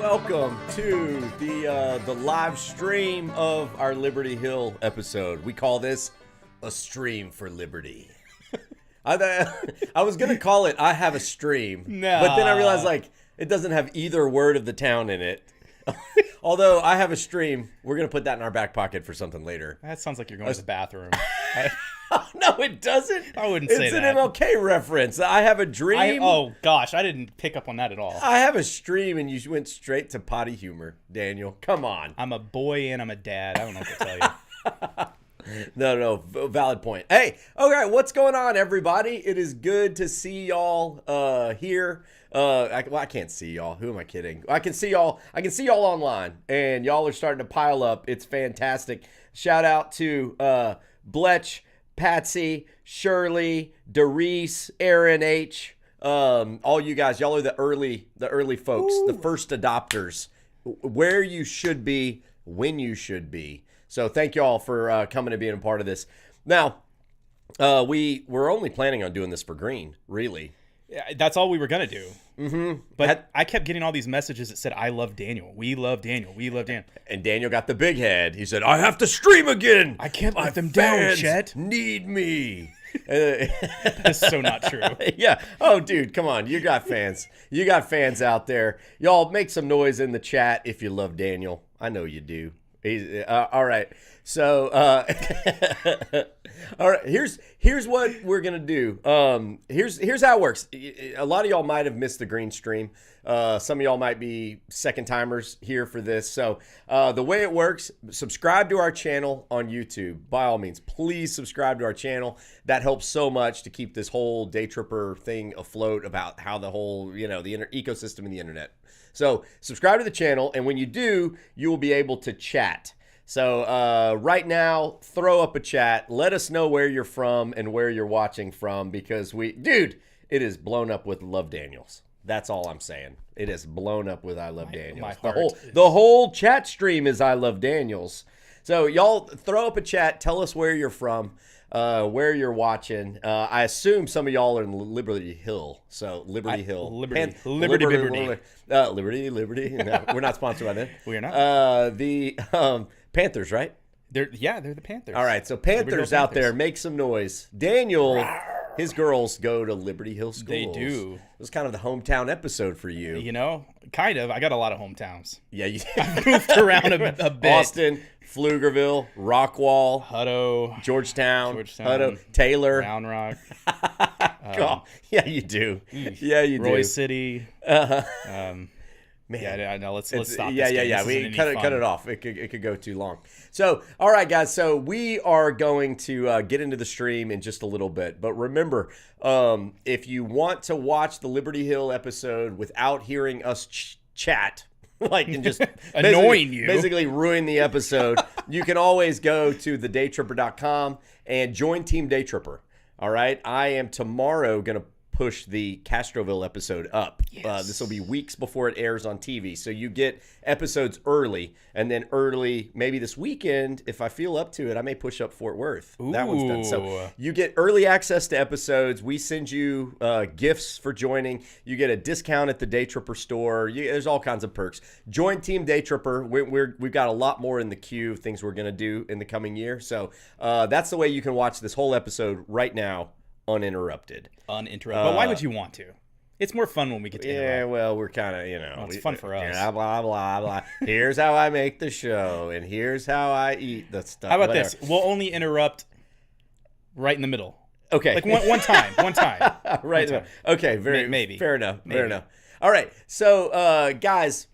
welcome to the live stream of our Liberty Hill episode. We call this a stream for liberty. I was gonna call it I have a stream, but then I realized like it doesn't have either word of the town in it. Although I have a stream, we're gonna put that in our back pocket for something later. That sounds like you're going to the bathroom. No, it doesn't. I wouldn't say that. It's an MLK reference. I have a dream. Oh gosh, I didn't pick up on that at all. I have a stream, and you went straight to potty humor, Daniel. Come on. I'm a boy and I'm a dad. I don't know what to tell you. No, valid point. Hey, okay, what's going on, everybody? It is good to see y'all here. I can't see y'all. Who am I kidding? I can see y'all. I can see y'all online, and y'all are starting to pile up. It's fantastic. Shout out to Bletch, Patsy, Shirley, Doris, Aaron H. All you guys. Y'all are the early folks, the first adopters. Where you should be, when you should be. So thank you all for coming and being a part of this. Now, we're only planning on doing this for green, really. Yeah, that's all we were going to do. Mm-hmm. But I kept getting all these messages that said, I love Daniel. We love Daniel. We love Daniel. And Daniel got the big head. He said, I have to stream again. I can't let them down, Chet. Need me. That's so not true. Yeah. Oh, dude, come on. You got fans. You got fans out there. Y'all make some noise in the chat if you love Daniel. I know you do. All right. So, all right. Here's what we're gonna do. Here's how it works. A lot of y'all might have missed the green stream. Some of y'all might be second timers here for this. So, the way it works: subscribe to our channel on YouTube. By all means, please subscribe to our channel. That helps so much to keep this whole Daytripper thing afloat about how the whole the ecosystem of the internet. So subscribe to the channel, and when you do, you will be able to chat. So right now, throw up a chat. Let us know where you're from and where you're watching from, because it is blown up with Love Daniels. That's all I'm saying. It is blown up with I Love Daniels. The whole chat stream is I Love Daniels. So y'all throw up a chat. Tell us where you're from. Where you're watching. I assume some of y'all are in Liberty Hill. So Liberty Hill. Liberty. No, we're not sponsored by them. We are not. The Panthers, right? They're the Panthers. All right, so Panthers out there, make some noise. Daniel, his girls go to Liberty Hill schools. They do. It was kind of the hometown episode for you. Kind of. I got a lot of hometowns. Yeah, I moved around a bit. Austin, Pflugerville, Rockwall, Hutto, Georgetown, Hutto, Taylor, Round Rock. Yeah, you do. Yeah, you do. Roy City. Man, yeah, I know. Let's stop. Yeah. We cut it off. It could go too long. So, all right, guys. So we are going to get into the stream in just a little bit. But remember, if you want to watch the Liberty Hill episode without hearing us chat, and just annoying you, basically ruin the episode, you can always go to thedaytripper.com and join Team Daytripper. All right. I am tomorrow going to push the Castroville episode up. Yes. This will be weeks before it airs on TV. So you get episodes early, and then maybe this weekend, if I feel up to it, I may push up Fort Worth. Ooh. That one's done. So you get early access to episodes. We send you gifts for joining. You get a discount at the Daytripper store. There's all kinds of perks. Join Team Daytripper. We've got a lot more in the queue of things we're going to do in the coming year. So that's the way you can watch this whole episode right now, uninterrupted. But why would you want to? It's more fun when we get to interrupt. Yeah, well, we're kind of, it's fun for us. Blah, blah, blah, blah. Here's how I make the show, and here's how I eat the stuff. How about this? We'll only interrupt right in the middle. Okay. Like one time. Right. Okay, maybe. Fair enough. All right. So, guys,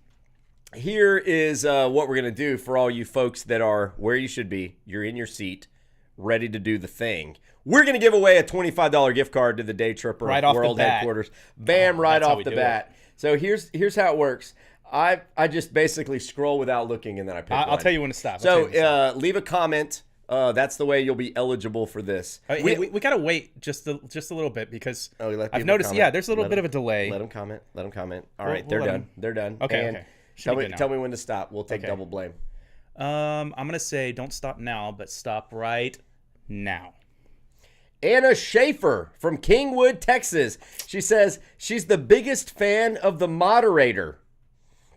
here is what we're going to do for all you folks that are where you should be. You're in your seat, ready to do the thing. We're going to give away a $25 gift card to the Daytripper World Headquarters. Bam, right off the bat. So here's how it works. I just basically scroll without looking, and then I pick I'll tell you when to stop. So leave a comment. That's the way you'll be eligible for this. We got to wait just a little bit, because I've noticed, comment. there's a little bit of a delay. Let them comment. All right, they're done. They're done. Okay. Tell me when to stop. We'll take double blame. I'm going to say don't stop now, but stop right now. Anna Schaefer from Kingwood, Texas. She says she's the biggest fan of the moderator.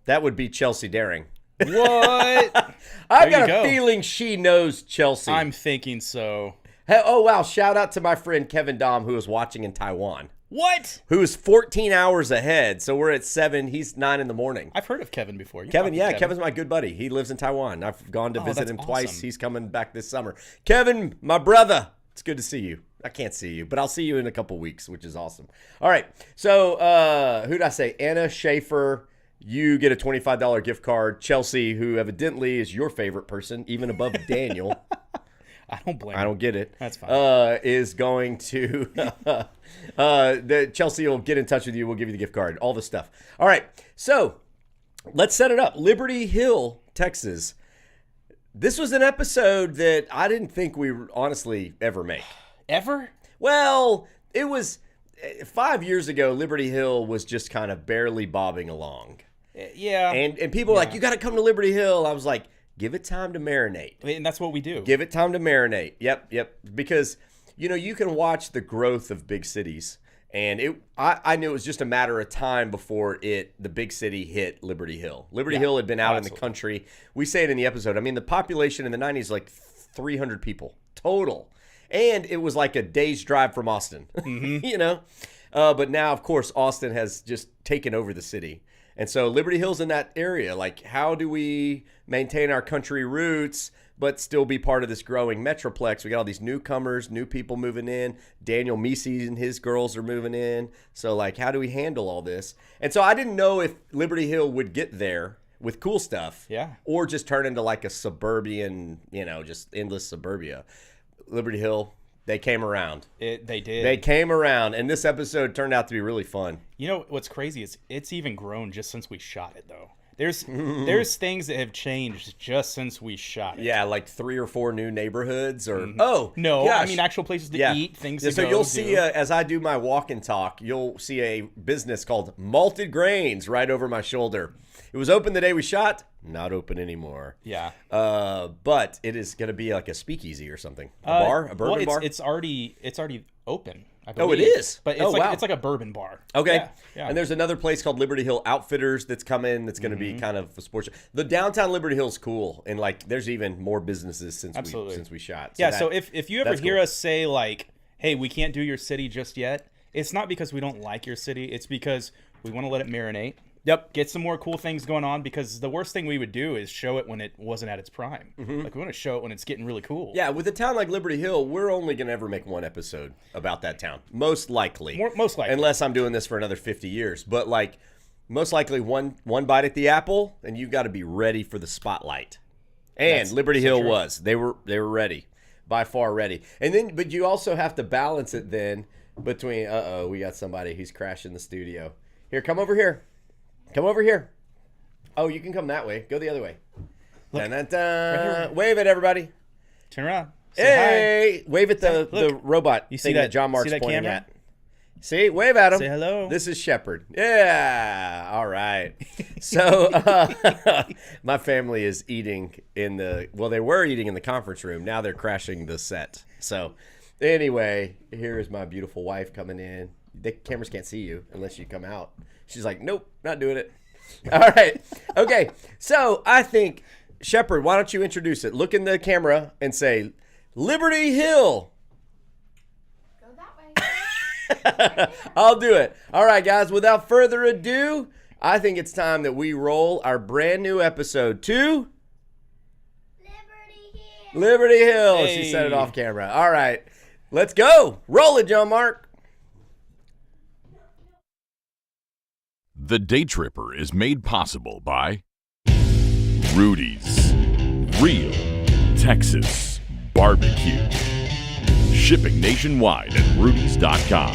That would be Chelsea Daring. What? I've got a feeling she knows Chelsea. I'm thinking so. Hey, oh, wow. Shout out to my friend Kevin Dom, who is watching in Taiwan. What? Who is 14 hours ahead. So we're at 7. He's 9 in the morning. I've heard of Kevin before. Kevin's my good buddy. He lives in Taiwan. I've gone to visit him twice. He's coming back this summer. Kevin, my brother, it's good to see you. I can't see you, but I'll see you in a couple weeks, which is awesome. All right. So who'd I say? Anna Schaefer, you get a $25 gift card. Chelsea, who evidently is your favorite person, even above Daniel. I don't blame I don't get it. That's fine. Is going to Chelsea will get in touch with you. We'll give you the gift card, all the stuff. All right. So let's set it up. Liberty Hill, Texas. This was an episode that I didn't think we honestly ever make. Ever? Well, it was 5 years ago. Liberty Hill was just kind of barely bobbing along. Yeah. And people were like, you got to come to Liberty Hill. I was like, give it time to marinate. And that's what we do. Give it time to marinate. Yep. Because, you can watch the growth of big cities. And I knew it was just a matter of time before the big city hit Liberty Hill. Liberty Hill had been out in the country. We say it in the episode. I mean, the population in the 90s, like 300 people total. And it was like a day's drive from Austin, But now, of course, Austin has just taken over the city. And so Liberty Hill's in that area. Like, how do we maintain our country roots but still be part of this growing metroplex? We got all these newcomers, new people moving in. Daniel Meese and his girls are moving in. So, like, how do we handle all this? And so I didn't know if Liberty Hill would get there with cool stuff. Yeah. Or just turn into like a suburban, just endless suburbia. Liberty Hill, they came around. They did. They came around, and this episode turned out to be really fun. You know what's crazy is it's even grown just since we shot it, though. There's things that have changed just since we shot it. Yeah, like 3 or 4 new neighborhoods, or no, gosh. I mean actual places to eat, things to go. So you'll see as I do my walk and talk, you'll see a business called Malted Grains right over my shoulder. It was open the day we shot, not open anymore. Yeah. But it is going to be like a speakeasy or something. A bourbon bar? It's already open. I believe. Oh, it is? But it's it's like a bourbon bar. Okay. Yeah. And there's another place called Liberty Hill Outfitters that's coming that's going to be kind of a sports. The downtown Liberty Hill's cool. And like there's even more businesses since we shot. So so if you ever hear us say like, hey, we can't do your city just yet, it's not because we don't like your city. It's because we want to let it marinate. Yep. Get some more cool things going on, because the worst thing we would do is show it when it wasn't at its prime. Like, we want to show it when it's getting really cool. Yeah, with a town like Liberty Hill, we're only going to ever make one episode about that town. Most likely. Most likely. Unless I'm doing this for another 50 years. But, like, most likely one bite at the apple, and you've got to be ready for the spotlight. And Liberty Hill was. They were ready. By far ready. And then, but you also have to balance it then between, we got somebody who's crashing the studio. Here, come over here. Come over here. Oh, you can come that way. Go the other way. Dun, dun, dun. Right, wave at everybody. Turn around. Say hi. Wave at the robot you see that John Mark's pointing camera? at. See? Wave at him. Say hello. This is Shepard. Yeah. All right. So my family is eating they were eating in the conference room. Now they're crashing the set. So anyway, here is my beautiful wife coming in. The cameras can't see you unless you come out. She's like, nope, not doing it. All right. Okay. So I think, Shepard, why don't you introduce it? Look in the camera and say, Liberty Hill. Go that way. I'll do it. All right, guys. Without further ado, I think it's time that we roll our brand new episode to Liberty Hill. Hey. She said it off camera. All right. Let's go. Roll it, John Mark. The Daytripper is made possible by Rudy's Real Texas Barbecue. Shipping nationwide at Rudys.com.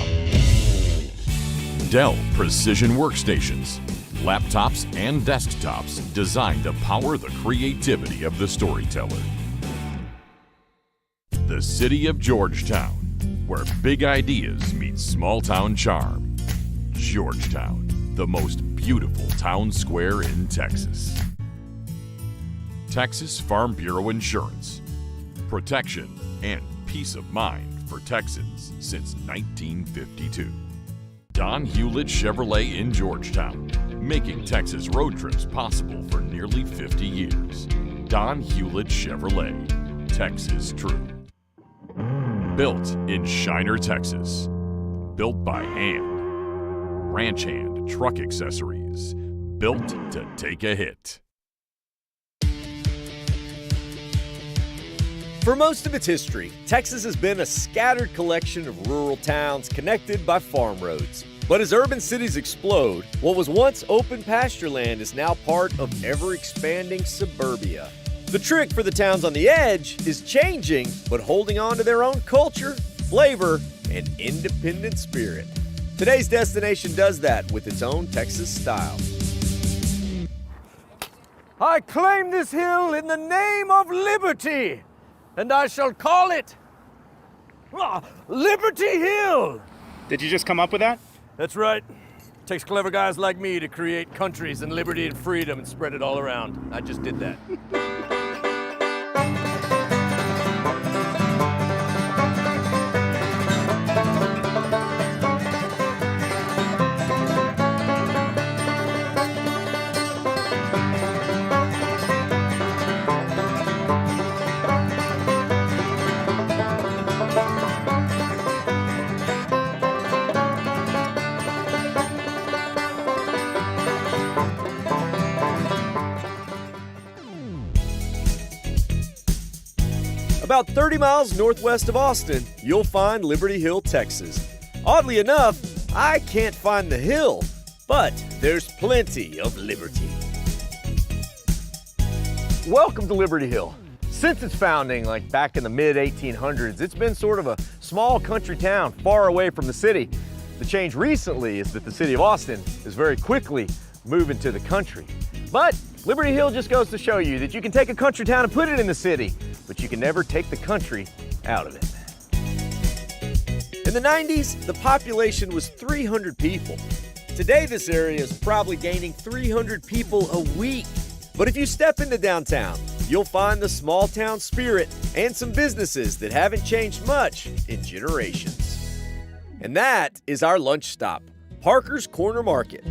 Dell Precision Workstations. Laptops and desktops designed to power the creativity of the storyteller. The city of Georgetown, where big ideas meet small town charm. Georgetown, the most beautiful town square in Texas. Texas Farm Bureau Insurance. Protection and peace of mind for Texans since 1952. Don Hewlett Chevrolet in Georgetown. making Texas road trips possible for nearly 50 years. Don Hewlett Chevrolet, Texas true. Built in Shiner, Texas. Built by hand. Ranch hand truck accessories. Built to take a hit. For most of its history, Texas has been a scattered collection of rural towns connected by farm roads. But as urban cities explode, what was once open pasture land is now part of ever-expanding suburbia. The trick for the towns on the edge is changing, but holding on to their own culture, flavor, and independent spirit. Today's destination does that with its own Texas style. I claim this hill in the name of liberty, and I shall call it Liberty Hill. Did you just come up with that? That's right. Takes clever guys like me to create countries and liberty and freedom and spread it all around. I just did that. About 30 miles northwest of Austin, you'll find Liberty Hill, Texas. Oddly enough, I can't find the hill, but there's plenty of liberty. Welcome to Liberty Hill. Since its founding, like back in the mid-1800s, it's been sort of a small country town far away from the city. The change recently is that the city of Austin is very quickly moving to the country. But Liberty Hill just goes to show you that you can take a country town and put it in the city, but you can never take the country out of it. In the 90s, the population was 300 people. Today, this area is probably gaining 300 people a week. But if you step into downtown, you'll find the small town spirit and some businesses that haven't changed much in generations. And that is our lunch stop, Parker's Corner Market.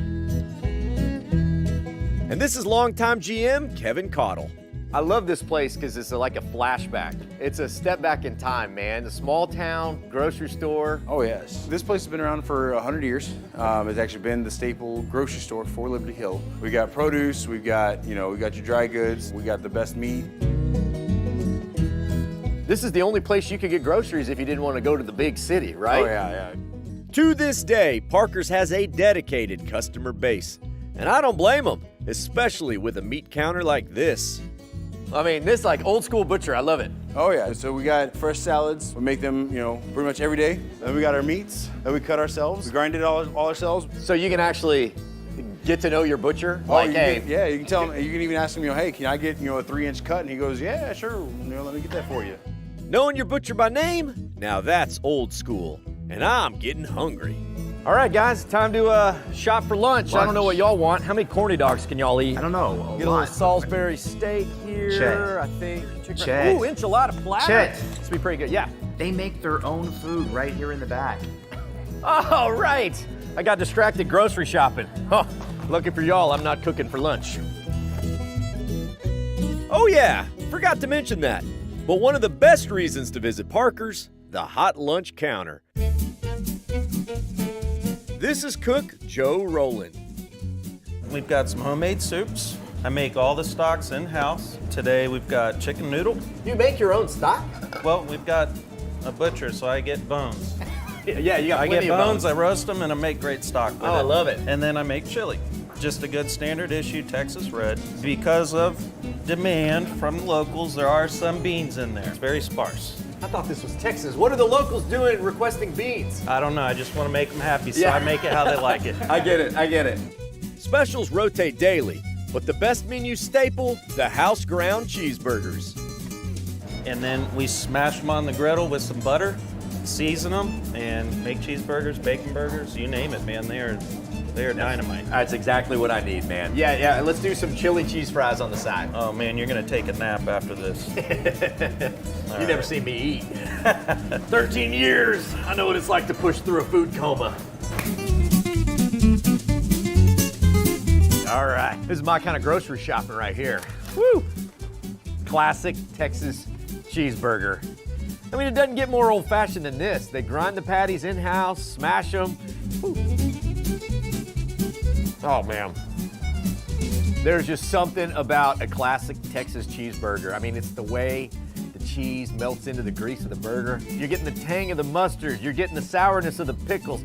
And this is longtime GM Kevin Cottle. I love this place because it's like a flashback. It's a step back in time, man. The small town grocery store. Oh yes. This place has been around for 100 years. It's actually been the staple grocery store for Liberty Hill. We got produce, we got your dry goods, we got the best meat. This is the only place you could get groceries if you didn't want to go to the big city, right? Oh yeah. To this day, Parker's has a dedicated customer base. And I don't blame them, especially with a meat counter like this. I mean, this is like old school butcher. I love it. Oh yeah. So we got fresh salads. We make them, pretty much every day. Then we got our meats that we cut ourselves. We grind it all ourselves. So you can actually get to know your butcher? You can tell him. You can even ask him, hey, can I get, a 3-inch cut? And he goes, yeah, sure. Let me get that for you. Knowing your butcher by name? Now that's old school. And I'm getting hungry. All right, guys, time to shop for lunch. I don't know what y'all want. How many corny dogs can y'all eat? I don't know. Get a little Salisbury steak here, Chet. I think. Chet. Ooh, enchilada platter. Chet. This will be pretty good, yeah. They make their own food right here in the back. Oh, right. I got distracted grocery shopping. Oh, lucky for y'all, I'm not cooking for lunch. Oh yeah, forgot to mention that. But one of the best reasons to visit Parker's, the hot lunch counter. This is cook Joe Rowland. We've got some homemade soups. I make all the stocks in-house. Today we've got chicken noodle. You make your own stock? Well, we've got a butcher, so I get bones. Yeah, you got I plenty get of bones, I roast them, and I make great stock with it. I love it. And then I make chili. Just a good standard issue Texas red. Because of demand from locals, there are some beans in there. It's very sparse. I thought this was Texas. What are the locals doing requesting beans? I don't know, I just want to make them happy, so I make it how they like it. I get it. Specials rotate daily, but the best menu staple, the house ground cheeseburgers. And then we smash them on the griddle with some butter, season them, and make cheeseburgers, bacon burgers, you name it, man. They are dynamite. That's exactly what I need, man. Yeah, let's do some chili cheese fries on the side. Oh man, you're gonna take a nap after this. You never seen me eat. 13 years. I know what it's like to push through a food coma. All right, this is my kind of grocery shopping right here. Woo! Classic Texas cheeseburger. I mean, it doesn't get more old-fashioned than this. They grind the patties in-house, smash them. Woo. Oh, man. There's just something about a classic Texas cheeseburger. I mean, it's the way the cheese melts into the grease of the burger. You're getting the tang of the mustard. You're getting the sourness of the pickles.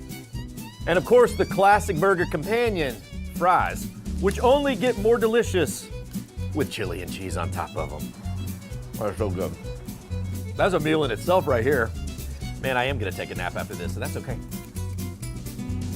And of course, the classic burger companion, fries, which only get more delicious with chili and cheese on top of them. Oh, they're so good. That's a meal in itself right here. Man, I am gonna take a nap after this, so that's okay.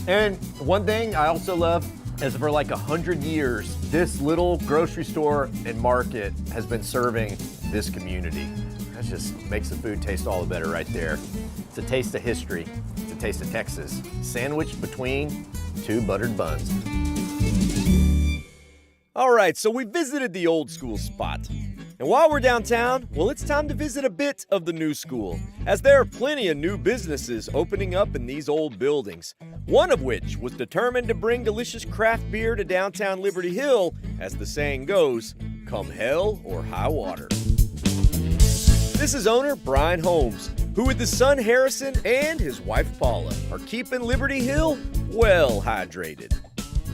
And one thing I also love is for like 100 years, this little grocery store and market has been serving this community. That just makes the food taste all the better right there. It's a taste of history. It's a taste of Texas, sandwiched between two buttered buns. All right, so we visited the old school spot. And while we're downtown, well, it's time to visit a bit of the new school, as there are plenty of new businesses opening up in these old buildings. One of which was determined to bring delicious craft beer to downtown Liberty Hill, as the saying goes, come hell or high water. This is owner Brian Holmes, who with his son Harrison and his wife Paula are keeping Liberty Hill well hydrated.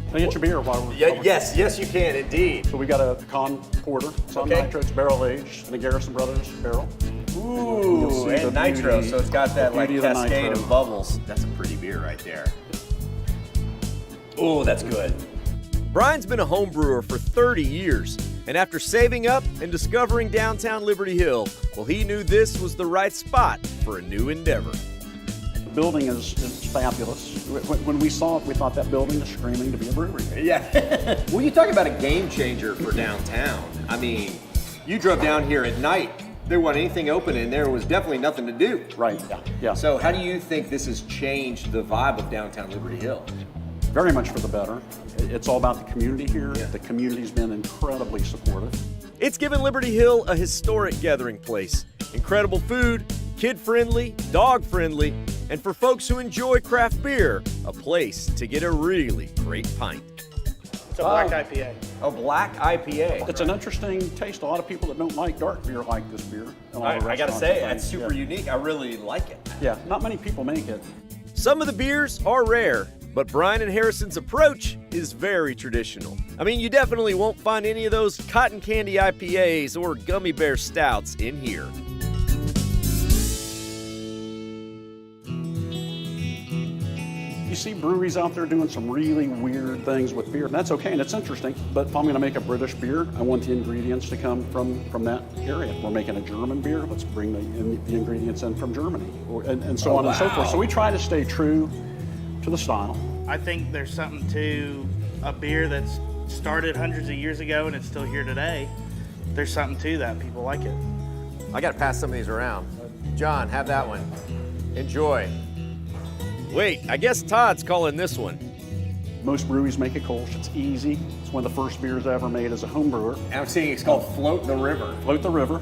Can I get your beer while we're Yes, you can indeed. So we got a pecan porter. It's on nitro. It's barrel aged in a Garrison Brothers barrel. Ooh, and nitro, so it's got that like cascade of bubbles. That's a pretty beer right there. Ooh, that's good. Brian's been a home brewer for 30 years, and after saving up and discovering downtown Liberty Hill, well, he knew this was the right spot for a new endeavor. The building is fabulous. When we saw it, we thought that building is screaming to be a brewery. Yeah. Well, you talk about a game changer for downtown. I mean, you drove down here at night. There wasn't anything open in there. Was definitely nothing to do. Right, yeah. So how do you think this has changed the vibe of downtown Liberty Hill? Very much for the better. It's all about the community here. Yeah. The community's been incredibly supportive. It's given Liberty Hill a historic gathering place. Incredible food, kid-friendly, dog-friendly, and for folks who enjoy craft beer, a place to get a really great pint. It's a black IPA. A black IPA. It's an interesting taste. A lot of people that don't like dark beer like this beer. I gotta say, that's super unique. I really like it. Yeah, not many people make it. Some of the beers are rare, but Brian and Harrison's approach is very traditional. I mean, you definitely won't find any of those cotton candy IPAs or gummy bear stouts in here. You see breweries out there doing some really weird things with beer, and that's okay, and it's interesting. But if I'm going to make a British beer, I want the ingredients to come from that area. We're making a German beer, let's bring the ingredients in from Germany, and so on and so forth. So we try to stay true to the style. I think there's something to a beer that's started hundreds of years ago and it's still here today. There's something to that. People like it. I got to pass some of these around. John, have that one. Enjoy. Wait, I guess Todd's calling this one. Most breweries make it Kolsch. It's easy. It's one of the first beers I ever made as a home brewer. And I'm seeing it's called Float the River. Float the River.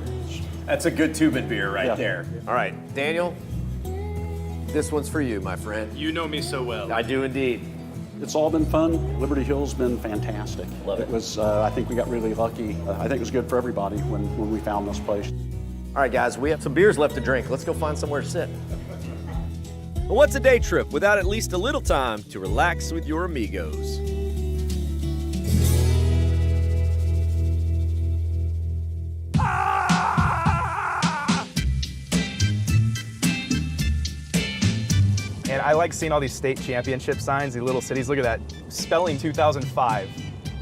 That's a good tubing beer right there. All right, Daniel, this one's for you, my friend. You know me so well. I do indeed. It's all been fun. Liberty Hill's been fantastic. Love it. It was, I think we got really lucky. I think it was good for everybody when we found this place. All right, guys, we have some beers left to drink. Let's go find somewhere to sit. Well, what's a day trip without at least a little time to relax with your amigos? And I like seeing all these state championship signs, these little cities. Look at that, spelling 2005.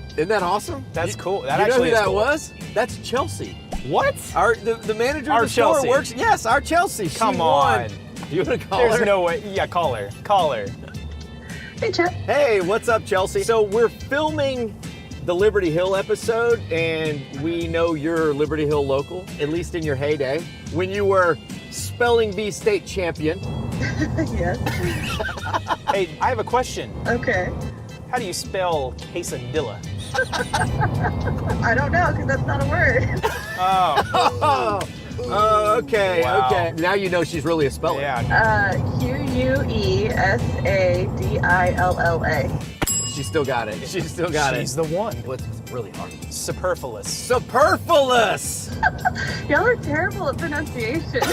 Isn't that awesome? That's cool. That you know actually who is that cool. was? That's Chelsea. What? The manager Our of the store Chelsea. works. Yes, our Chelsea. Come she on. Won. You want to call There's her? no way. Yeah, call her. Call her. Hey, Chet. Hey, what's up, Chelsea? So we're filming the Liberty Hill episode, and we know you're Liberty Hill local, at least in your heyday, when you were spelling bee state champion. Yes. Hey, I have a question. Okay. How do you spell quesadilla? I don't know, because that's not a word. Oh, okay, Wow. okay. Now you know she's really a speller. Yeah. Quesadilla. She still got it. She still got it. She's the one. What's really hard? Superfluous. Superfluous. Y'all are terrible at pronunciation.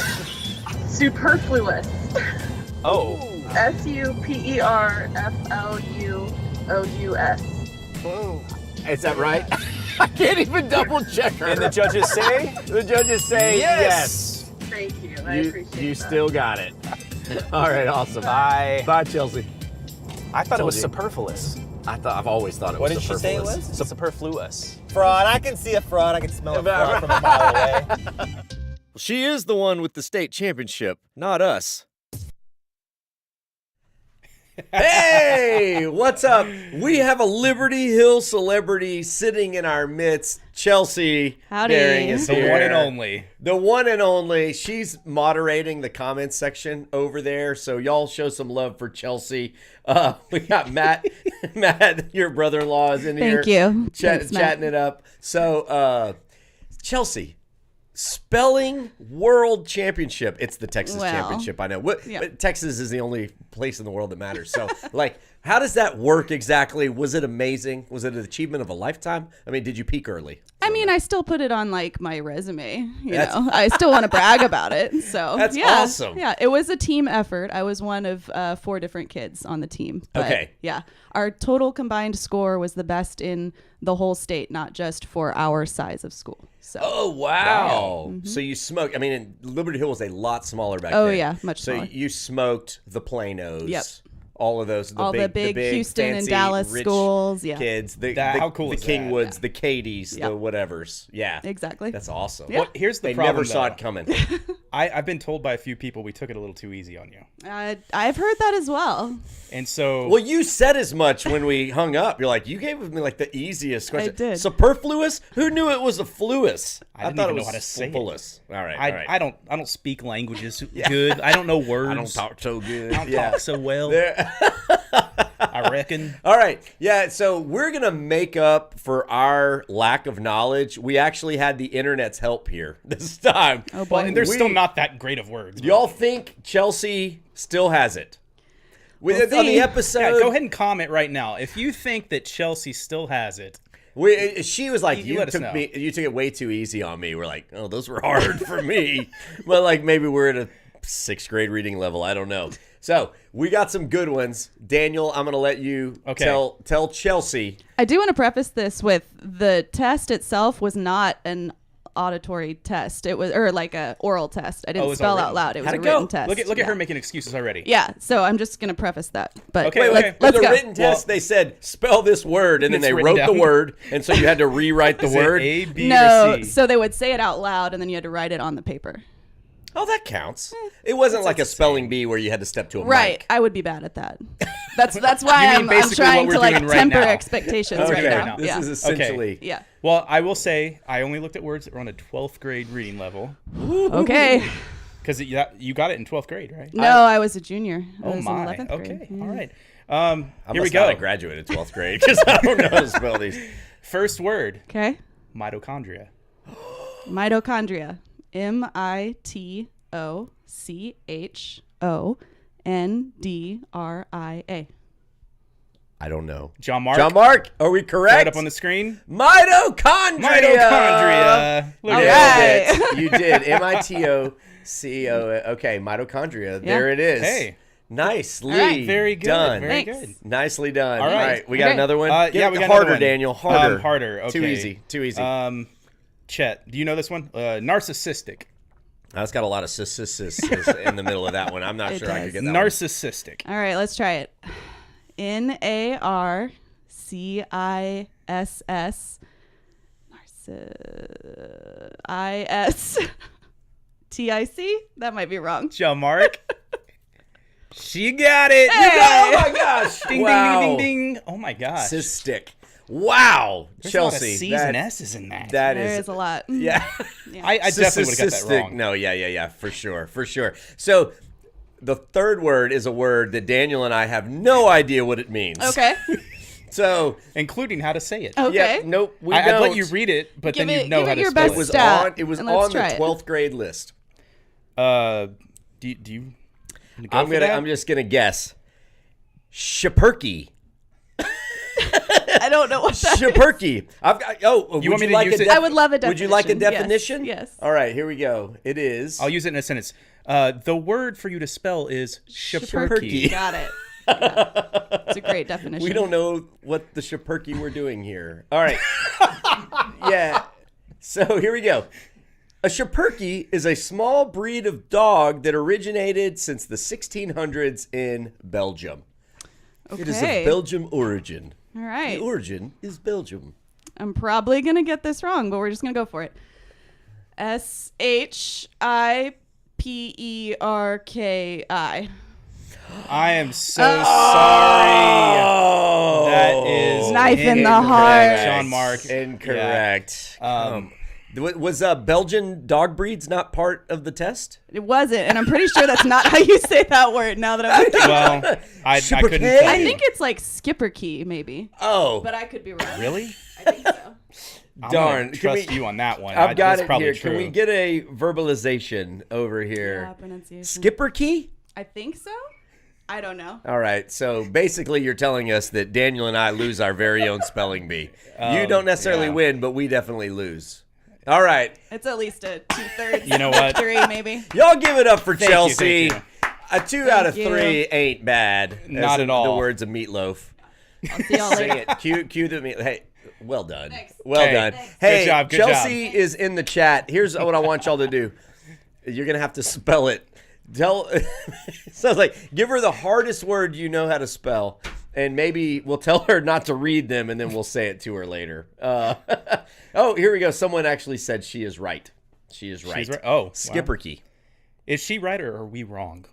Superfluous. Oh. Superfluous. Is that right? I can't even double check her. And the judges say? The judges say yes. Thank you. I appreciate You that. still got it. All right, awesome. Bye. Bye, Chelsea. I thought it was Told you. superfluous. I've always thought it What was did she say it superfluous. was? Superfluous. Fraud. I can see a fraud. I can smell a fraud from a mile away. She is the one with the state championship, not us. Hey, what's up? We have a Liberty Hill celebrity sitting in our midst. Chelsea Howdy. Daring is The here. one and only. The one and only. She's moderating the comments section over there, so y'all show some love for Chelsea. We got Matt. Matt, your brother-in-law is in here. Thank you. Chatting Thanks, Matt. it up. So, Chelsea. Spelling World Championship. It's the Texas Well, Championship, I know. yeah. But Texas is the only place in the world that matters. So, like, how does that work exactly? Was it amazing? Was it an achievement of a lifetime? I mean, did you peak early? I mean, I still put it on like my resume. You That's- know, I still want to brag about it. So That's yeah, awesome. Yeah, it was a team effort. I was one of 4 different kids on the team. But, Okay. Yeah, our total combined score was the best in the whole state, not just for our size of school. So. Oh, wow. So you smoked. I mean, Liberty Hill was a lot smaller back Oh, then. yeah, much so smaller. you smoked the Planos. Yep. All of those. All the big Houston and fancy, Dallas rich schools, yeah. Kids. The How cool the is that? Kingwoods, the Katie's, Yeah. the whatevers. Yeah. Exactly. That's awesome. Yeah. Well, here's the They problem. never saw though. it coming. I've been told by a few people we took it a little too easy on you. I've heard that as well. And so Well, you said as much when we hung up. You're like, you gave me like the easiest question. did. Superfluous? Who knew it was a fluous? I didn't thought even it know was how to say it. fulus. All right. I, all right. I don't speak languages good. I don't know words. I don't talk so good. I don't yeah. talk so well. There- I reckon. All right. Yeah. So we're going to make up for our lack of knowledge. We actually had the internet's help here this time. Oh boy. Well, and they're still not that great of words. Do y'all think Chelsea still has it? We'll On the see. episode, Yeah, go ahead and comment right now if you think that Chelsea still has it. she was like, You you let us took know. you took it way too easy on me. We're like, oh, those were hard for me. But like maybe we're at a 6th grade reading level. I don't know. So we got some good ones. Daniel, I'm gonna let you tell Chelsea. I do want to preface this with the test itself was not an auditory test. It was like a oral test. I didn't it was spell all out written. loud. It was How'd a it go? written test. Look at her Yeah. making excuses already. Yeah, so I'm just gonna preface that. But Okay, Wait, let's for the go. written test, they said spell this word, and then It's they written wrote the down. word, and so you had to rewrite the Is it word. A, B, No, or C? so they would say it out loud, and then you had to write it on the paper. Oh, that counts. It wasn't like a spelling bee where you had to step to a Right, mic. I would be bad at that. That's why You mean I'm basically trying what to we're doing like right temper now. expectations Okay, right now. this Yeah. is essentially. Yeah. Well, I will say I only looked at words that were on a 12th grade reading level Okay. because you got it in 12th grade, right? No, I was a junior. I Oh was in my. 11th grade. Okay. Yeah. All right. I Here we must go. not have graduated 12th grade because I don't know how to spell these. First word: Okay. mitochondria. Mitochondria. MITOCHONDRIA. I don't know. John Mark. John Mark, are we Throw it correct? up on the screen. Mitochondria. Mitochondria. Look All at right. that. You did. MITOCO. Okay, mitochondria. There it is. Hey. Nicely right. Very good. done. Very Thanks. good. Nicely done. All right. We got Okay. another one. Yeah, we got harder, another one. Daniel. Harder. Harder. Okay. Too easy. Too easy. Chet, do you know this one? Narcissistic. That's got a lot of sis in the middle of that one. I'm not It sure I does. could get that one. Narcissistic. All right, let's try it. NARCISS. ISTIC? That might be wrong. John Mark. She got it. Hey! Oh my gosh! Ding, wow. ding, ding, ding. Oh my gosh. Cystic. Wow, There's Chelsea. a lot of C's and S's in that. That There is is a lot. Yeah. I definitely would have got that Cystic. wrong. No, yeah, for sure. So the third word is a word that Daniel and I have no idea what it means. Okay. So Including how to say it. Okay. yeah, nope, we I'd don't. let you read it, but Give then it- you'd know give how it to your spell best It was stat, on. It was and let's on the try it. 12th grade list. Do you wanna go for that? I'm just gonna guess. Shapurky. don't know what that is. Shapurky. I've got. Oh, You want me to use it? I would love a Would you like a definition. definition? Yes. All right, here we go. It is. I'll use it in a sentence. The word for you to spell is Shapurky. Got it. Yeah. It's a great definition. We don't know what the Shapurky we're doing here. All right. Yeah. So here we go. A Schipperke is a small breed of dog that originated since the 1600s in Belgium. Okay. It is of Belgium origin. All right. The origin is Belgium. I'm probably going to get this wrong, but we're just going to go for it. Shipperki. I am so sorry. Oh, That is Knife in the heart. John Mark. Incorrect. Yeah. Was Belgian dog breeds not part of the test? It wasn't, and I'm pretty sure that's not how you say that word now that I'm thinking. Well, I couldn't Schipperke? tell I you. think it's like Skipperkey, maybe. Oh. But I could be wrong. Really? I think so. I'm Darn. gonna trust you on that one. I've got That's it probably here. true. Can we get a verbalization over Yeah, here? pronunciation. Skipperke? I think so. I don't know. All right. So basically, you're telling us that Daniel and I lose our very own spelling bee. You don't necessarily yeah. win, but we definitely lose. All right. It's at least a 2/3 You know what? victory, maybe. Y'all give it up for Thank you, Chelsea. thank A 2 out of Thank 3 ain't bad. Not in at all. The words of Meatloaf. I'll see y'all Sing later. it. Cue the meat. Hey, well done. Thanks. Well Hey, done. thanks. Hey, Good job, good Chelsea is in the chat. Here's what I want y'all to do. You're gonna have to spell it. So it's like, give her the hardest word you know how to spell, and maybe we'll tell her not to read them, and then we'll say it to her later. Oh, here we go. Someone actually said she is right. She is right. She's right. Oh, wow. Skipperke. Is she right or are we wrong?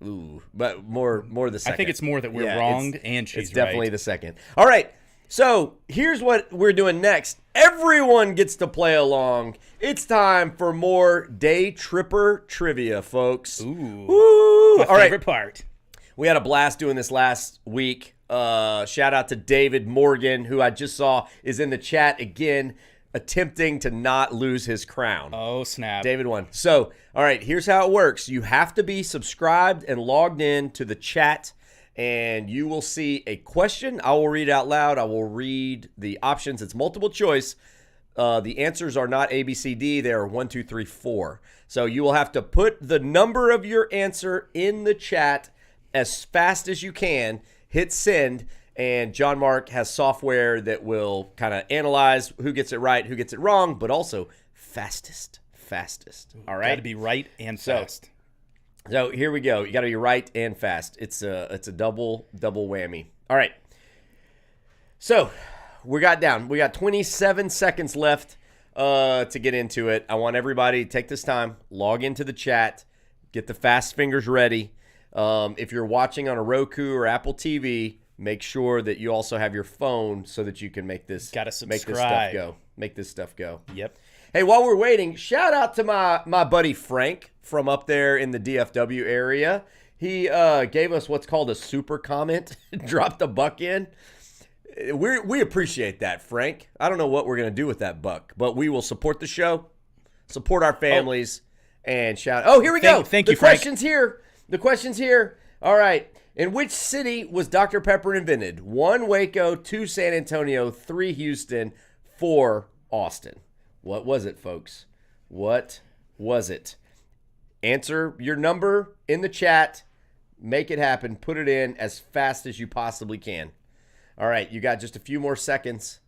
Ooh, but more the second. I think it's more that we're wrong and she's It's definitely right. the second. All right. So here's what we're doing next. Everyone gets to play along. It's time for more Daytripper trivia, folks. Ooh. Woo! My All right. favorite part. We had a blast doing this last week. Shout out to David Morgan, who I just saw is in the chat again, attempting to not lose his crown. Oh, snap. David won. So, all right, here's how it works. You have to be subscribed and logged in to the chat, and you will see a question. I will read it out loud. I will read the options. It's multiple choice. The answers are not A, B, C, D. They are 1, 2, 3, 4. So you will have to put the number of your answer in the chat as fast as you can. Hit send. And John Mark has software that will kind of analyze who gets it right, who gets it wrong, but also fastest. All right? Got to be right and fast. So here we go. You got to be right and fast. It's a double whammy. All right. So we got 27 seconds left to get into it. I want everybody to take this time, log into the chat, get the fast fingers ready. If you're watching on a Roku or Apple TV, make sure that you also have your phone so that you can make this stuff go. Make this stuff go. Yep. Hey, while we're waiting, shout out to my buddy Frank from up there in the DFW area. He gave us what's called a super comment, dropped a buck in. We appreciate that, Frank. I don't know what we're going to do with that buck, but we will support the show, support our families, and shout. Oh, here we go. Thank you, Frank. The question's here. All right. In which city was Dr. Pepper invented? 1, Waco, 2, San Antonio, 3, Houston, 4, Austin. What was it, folks? What was it? Answer your number in the chat. Make it happen. Put it in as fast as you possibly can. All right, you got just a few more seconds.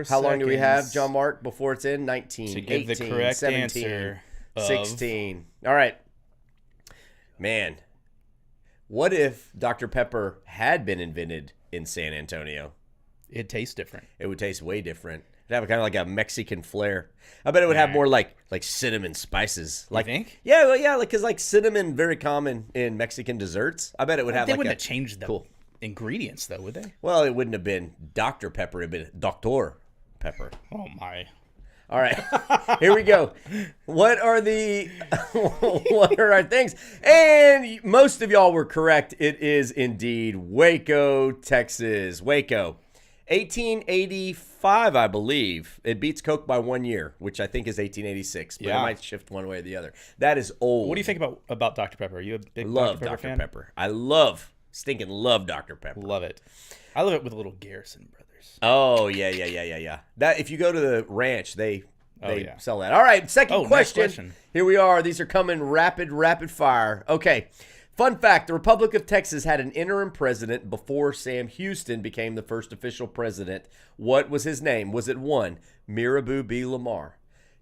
How long do we have, John Mark, before it's in? 19, to give 18, the correct 17, answer of 16. All right. Man, what if Dr. Pepper had been invented in San Antonio? It tastes different. It would taste way different. It'd have kind of like a Mexican flair. I bet it would have more like cinnamon spices. Like, you think? Yeah, well, yeah, because like cinnamon very common in Mexican desserts. I bet it would have. They like wouldn't have changed the ingredients, though, would they? Well, it wouldn't have been Dr. Pepper. It'd been Dr. Pepper. Oh my! All right, here we go. What are our things? And most of y'all were correct. It is indeed Waco, Texas. Waco. 1885, I believe. It beats Coke by 1 year, which I think is 1886. But it might shift one way or the other. That is old. What do you think about Dr. Pepper? Are you a big love Dr. Pepper fan? Pepper. I stinking love Dr. Pepper. Love it. I love it with a little Garrison Brothers. Oh, yeah. That if you go to the ranch, they yeah. sell that. All right, second next question. question. Here we are. These are coming rapid fire. Okay. Fun fact, the Republic of Texas had an interim president before Sam Houston became the first official president. What was his name? Was it 1, Mirabeau B. Lamar,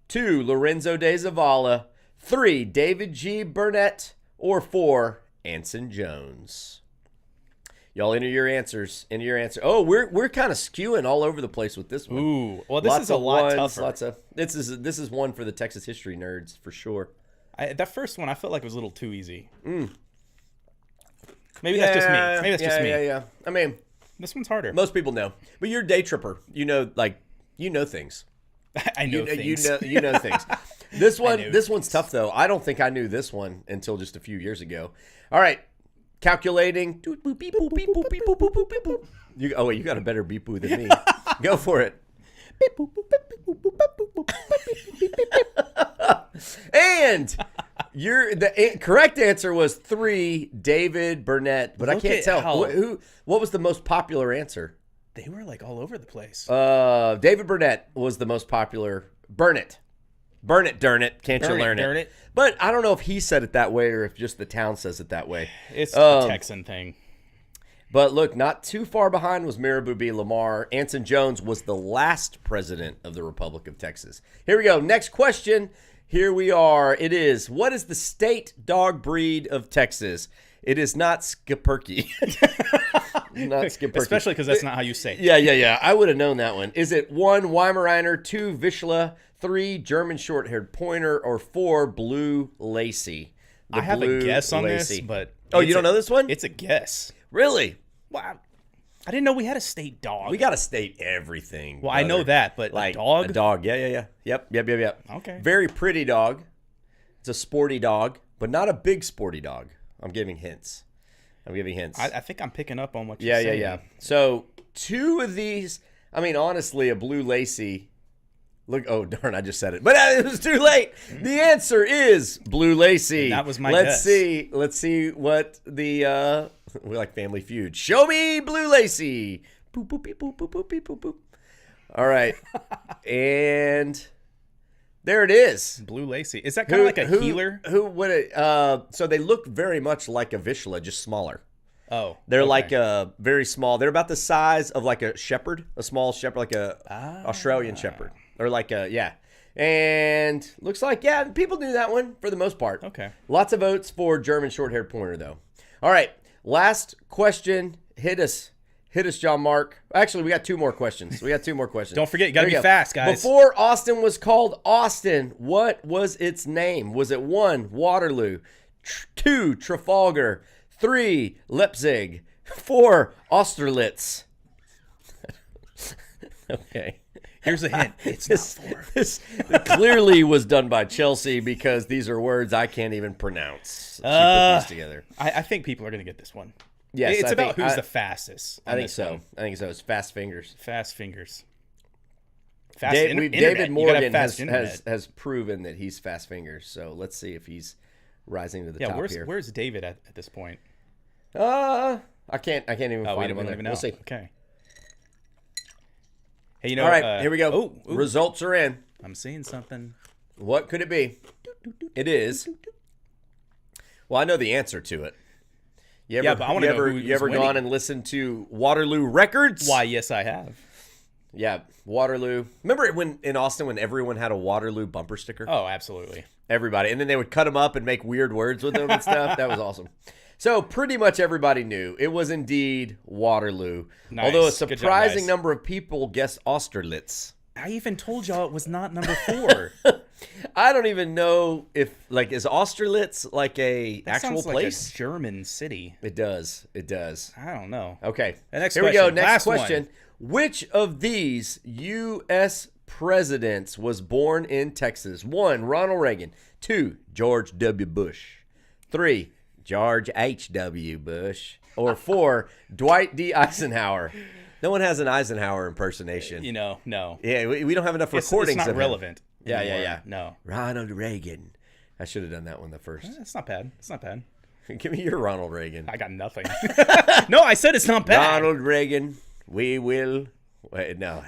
2, Lorenzo de Zavala, 3, David G. Burnett, or 4, Anson Jones? Y'all enter your answers. Oh, we're kind of skewing all over the place with this one. Ooh, well, this is a lot tougher. This is one for the Texas history nerds for sure. That first one I felt like was a little too easy. Maybe that's just me. Yeah. I mean, this one's harder. Most people know, but you're a day tripper. You know things. I know things. You know things. This one's tough though. I don't think I knew this one until just a few years ago. All right, calculating. You got a better beep boo than me. Go for it. And the correct answer was 3, David Burnett, but I can't tell what was the most popular answer. They were like all over the place. David Burnett was the most popular. Burn it, darn it! Can't you learn it? But I don't know if he said it that way or if just the town says it that way. It's a Texan thing. But look, not too far behind was Mirabeau B. Lamar. Anson Jones was the last president of the Republic of Texas. Here we go. Next question. Here we are. It is, what is the state dog breed of Texas? It is not Schipperke. Not Schipperke. Especially because that's not how you say it. Yeah. I would have known that one. Is it 1, Weimaraner, 2, Vizsla, 3, German short-haired pointer, or 4, Blue Lacy? I have a guess on this, but... Oh, you don't know this one? It's a guess. Really? Wow. I didn't know we had a state dog. We got a state everything. Well, brother. I know that, but like a dog? A dog, yeah. Yep. Okay. Very pretty dog. It's a sporty dog, but not a big sporty dog. I'm giving hints. I think I'm picking up on what you're saying. Yeah. So 2 of these, I mean, honestly, a Blue Lacy. Look, oh, darn, I just said it. But it was too late. The answer is Blue Lacy. And that was my guess. Let's see what the, we're like Family Feud. Show me Blue Lacy. Boop, boop, beep, boop, boop, boop, beep, boop, boop. All right. And there it is. Blue Lacy. Is that kind of like a healer? So they look very much like a Vizsla, just smaller. Oh. They're like very small. They're about the size of like a shepherd, a small shepherd, like a Australian shepherd. Or like and looks like, people knew that one for the most part. Okay. Lots of votes for German short-haired pointer, though. All right, last question. Hit us, John Mark. Actually, we got 2 more questions. Don't forget, you got to be fast, guys. Before Austin was called Austin, what was its name? Was it 1, Waterloo, 2, Trafalgar, 3, Leipzig, 4, Austerlitz? Okay. Here's a hint. It's not 4. This clearly was done by Chelsea because these are words I can't even pronounce. She put these together. I think people are going to get this one. Yes, it's about who's the fastest. I think so. It's fast fingers. Fast fingers. David Morgan has proven that he's fast fingers. So let's see if he's rising to the top here. Where's David at this point? I can't even find him on there. We'll see. Okay. Hey, all right, here we go. Results are in. I'm seeing something. What could it be? It is. Well, I know the answer to it. But I want to know you ever gone and listened to Waterloo Records? Why, yes, I have. Yeah, Waterloo. Remember when in Austin when everyone had a Waterloo bumper sticker? Oh, absolutely. Everybody. And then they would cut them up and make weird words with them and stuff. That was awesome. So pretty much everybody knew it was indeed Waterloo. Nice. Although a surprising number of people guessed Austerlitz. I even told y'all it was not number 4. I don't even know if is Austerlitz like a actual place? Like a German city. It does. I don't know. Okay. Here we go. Next question. Which of these U.S. presidents was born in Texas? 1, Ronald Reagan. 2, George W. Bush. 3, George H.W. Bush. Or 4, Dwight D. Eisenhower. No one has an Eisenhower impersonation. No. Yeah, we don't have enough recordings it's not of relevant. Him. Yeah. No. Ronald Reagan. I should have done that one the first. It's not bad. Give me your Ronald Reagan. I got nothing. No, I said it's not bad. Ronald Reagan, we will Wait, no.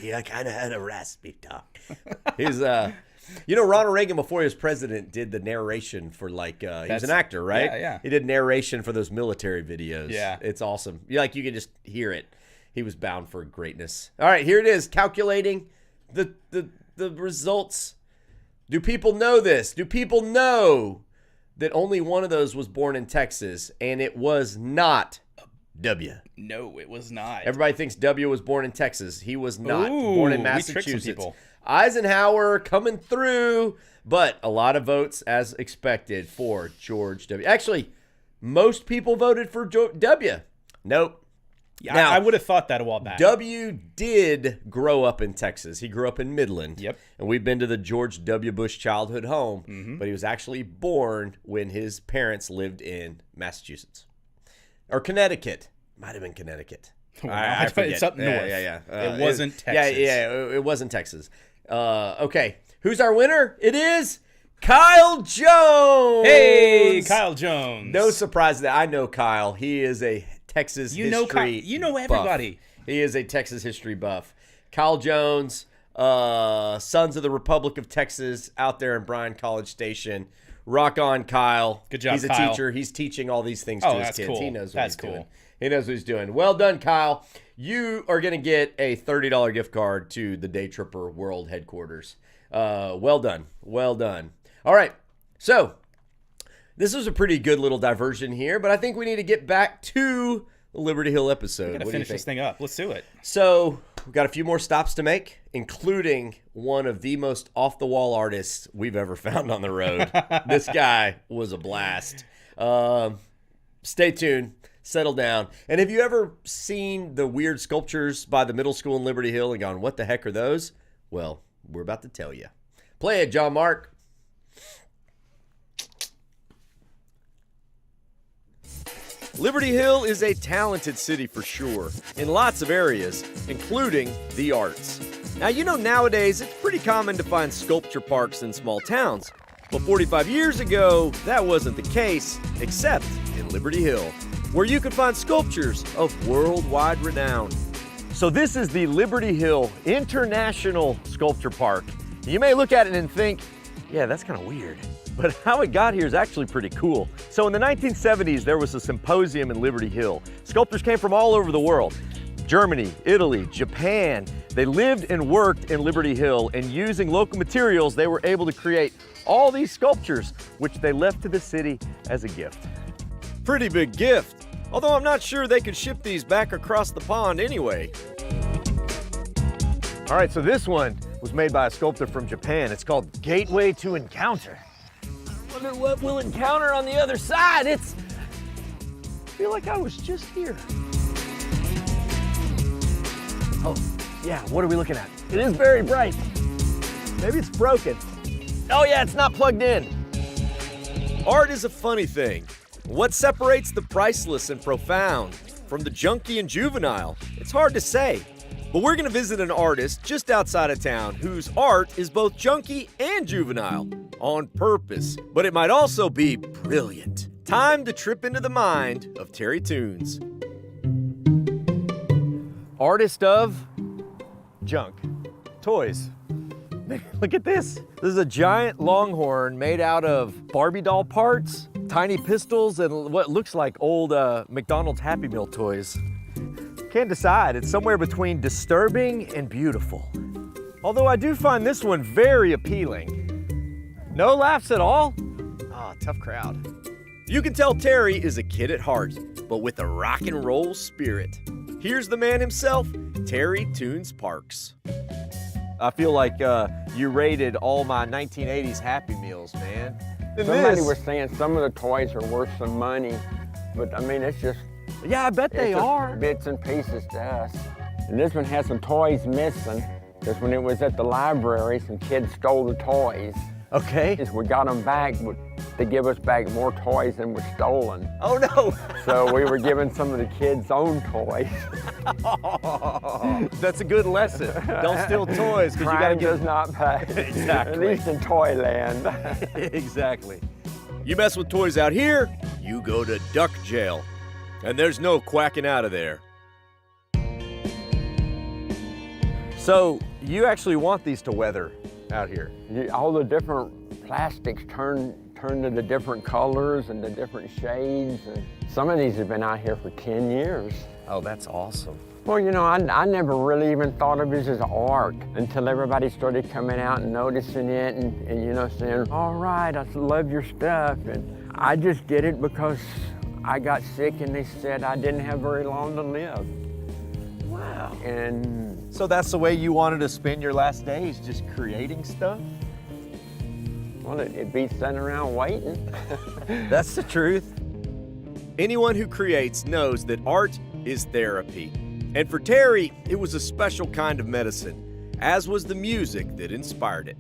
Yeah, I kind of had a raspy talk. He's Ronald Reagan, before he was president, did the narration for he was an actor, right? Yeah. He did narration for those military videos. Yeah. It's awesome. You can just hear it. He was bound for greatness. All right, here it is. Calculating the results. Do people know this? Do people know that only one of those was born in Texas, and it was not W? No, it was not. Everybody thinks W was born in Texas. He was not. Born in we tricked some Massachusetts. people. Eisenhower coming through, but a lot of votes as expected for George W. Actually, most people voted for W. Nope. Yeah, Now, I would have thought that a while back. W did grow up in Texas. He grew up in Midland. Yep. And we've been to the George W. Bush childhood home, but he was actually born when his parents lived in Massachusetts. Or Connecticut. Might have been Connecticut. I forget. It's up north. Yeah. It wasn't Texas. It wasn't Texas. Okay. Who's our winner? It is Kyle Jones. Hey, Kyle Jones. No surprise that I know Kyle. He is a Texas history You know everybody. buff. He is a Texas history buff. Kyle Jones, Sons of the Republic of Texas, out there in Bryan College Station. Rock on, Kyle. Good job, He's a Kyle. teacher. He's teaching all these things to his that's kids. cool. He knows what That's he's doing. cool. He knows what he's doing. Well done, Kyle. You are going to get a $30 gift card to the Daytripper World Headquarters. Well done. Well done. All right. So this was a pretty good little diversion here, but I think we need to get back to the Liberty Hill episode. We got to finish this thing up. Let's do it. So we've got a few more stops to make, including one of the most off-the-wall artists we've ever found on the road. This guy was a blast. Stay tuned. Settle down. And have you ever seen the weird sculptures by the middle school in Liberty Hill and gone, what the heck are those? Well, we're about to tell you. Play it, John Mark. Liberty Hill is a talented city for sure, in lots of areas, including the arts. Now, nowadays it's pretty common to find sculpture parks in small towns. But 45 years ago, that wasn't the case, except in Liberty Hill, where you could find sculptures of worldwide renown. So this is the Liberty Hill International Sculpture Park. You may look at it and think, yeah, that's kind of weird. But how it got here is actually pretty cool. So in the 1970s, there was a symposium in Liberty Hill. Sculptors came from all over the world. Germany, Italy, Japan. They lived and worked in Liberty Hill, and using local materials, they were able to create all these sculptures, which they left to the city as a gift. Pretty big gift, although I'm not sure they could ship these back across the pond anyway. All right, so this one was made by a sculptor from Japan. It's called Gateway to Encounter. I wonder what we'll encounter on the other side. I feel like I was just here. Oh, yeah, what are we looking at? It is very bright. Maybe it's broken. Oh yeah, it's not plugged in. Art is a funny thing. What separates the priceless and profound from the junky and juvenile? It's hard to say. But we're gonna visit an artist just outside of town whose art is both junky and juvenile on purpose, but it might also be brilliant. Time to trip into the mind of Terry Toons. Artist of junk, toys. Look at this. This is a giant longhorn made out of Barbie doll parts, tiny pistols, and what looks like old McDonald's Happy Meal toys. Can't decide. It's somewhere between disturbing and beautiful. Although I do find this one very appealing. No laughs at all? Ah, tough crowd. You can tell Terry is a kid at heart, but with a rock and roll spirit. Here's the man himself, Terry Toons Parks. I feel like you rated all my 1980s Happy Meals, man. Somebody was saying some of the toys are worth some money, but I mean, it's just... Yeah, I bet they are. Bits and pieces to us. And this one has some toys missing, because when it was at the library, some kids stole the toys. Okay. As we got them back, but they give us back more toys than were stolen. Oh no! So we were giving some of the kids' own toys. That's a good lesson. Don't steal toys, because you gotta does not pay. Exactly. At least in Toyland. Exactly. You mess with toys out here, you go to duck jail. And there's no quacking out of there. So you actually want these to weather out here? All the different plastics turn to the different colors and the different shades. And some of these have been out here for 10 years. Oh, that's awesome. Well, you know, I never really even thought of it as art until everybody started coming out and noticing it and you know, saying, all right, I love your stuff. And I just did it because I got sick and they said I didn't have very long to live. Wow. And so that's the way you wanted to spend your last days, just creating stuff? well, it beats sitting around waiting. That's the truth. Anyone who creates knows that art is therapy. And for Terry, it was a special kind of medicine, as was the music that inspired it.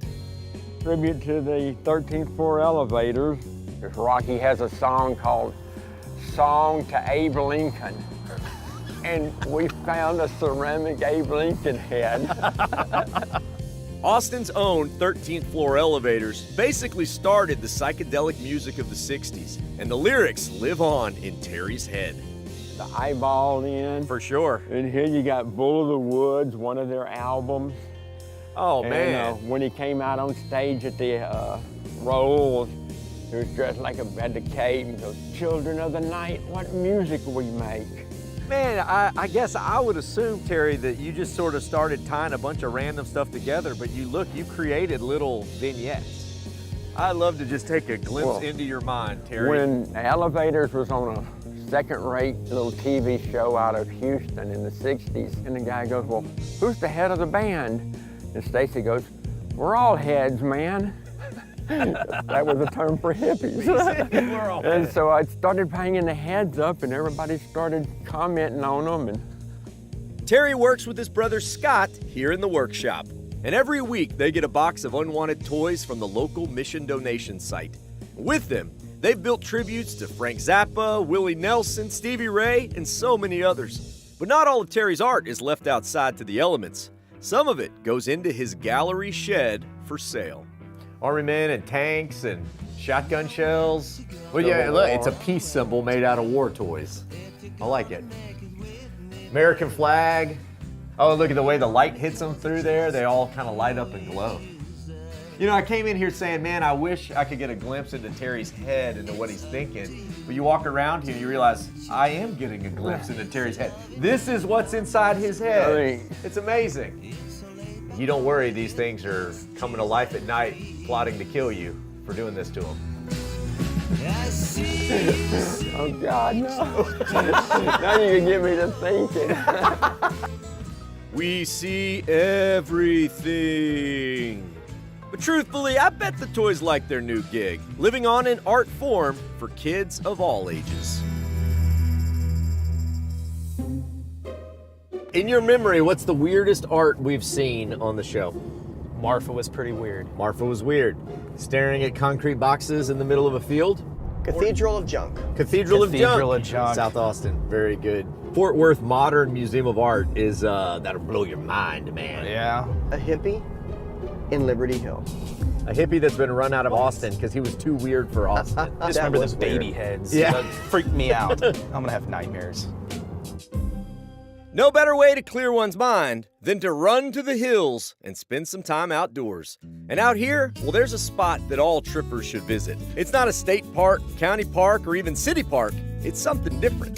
Tribute to the 13th floor elevators. Rocky has a song called Song to Abe Lincoln. And we found a ceramic Abe Lincoln head. Austin's own 13th floor elevators basically started the psychedelic music of the 60s, and the lyrics live on in Terry's head. The eyeball in. For sure. And here you got Bull of the Woods, one of their albums. Oh, and, man. When he came out on stage at the Rolls, he was dressed like at the cave and goes, children of the night, what music we make. Man, I guess I would assume, Terry, that you just sort of started tying a bunch of random stuff together, but you created little vignettes. I love to just take a glimpse into your mind, Terry. When Elevators was on a second-rate little TV show out of Houston in the 60s, and the guy goes, well, who's the head of the band? And Stacy goes, we're all heads, man. That was a term for hippies. And so I started hanging the heads up and everybody started commenting on them. And Terry works with his brother Scott here in the workshop. And every week they get a box of unwanted toys from the local mission donation site. With them, they've built tributes to Frank Zappa, Willie Nelson, Stevie Ray, and so many others. But not all of Terry's art is left outside to the elements. Some of it goes into his gallery shed for sale. Army men and tanks and shotgun shells. Well, yeah, look, it's a peace symbol made out of war toys. I like it. American flag. Oh, look at the way the light hits them through there. They all kind of light up and glow. You know, I came in here saying, man, I wish I could get a glimpse into Terry's head, into what he's thinking. But you walk around here, you realize I am getting a glimpse into Terry's head. This is what's inside his head. It's amazing. You don't worry, these things are coming to life at night, plotting to kill you for doing this to them. Oh God, no. Now you can get me to thinking. We see everything. But truthfully, I bet the toys like their new gig, living on in art form for kids of all ages. In your memory, what's the weirdest art we've seen on the show? Marfa was pretty weird. Marfa was weird. Staring at concrete boxes in the middle of a field? Cathedral of Junk. Cathedral of Junk. Junk. South Austin. Very good. Fort Worth Modern Museum of Art is, that'll blow your mind, man. Yeah. A hippie in Liberty Hill. A hippie that's been run out of Austin because he was too weird for Austin. I just remember those baby heads. Yeah. That freaked me out. I'm gonna have nightmares. No better way to clear one's mind than to run to the hills and spend some time outdoors. And out here, well, there's a spot that all trippers should visit. It's not a state park, county park, or even city park. It's something different.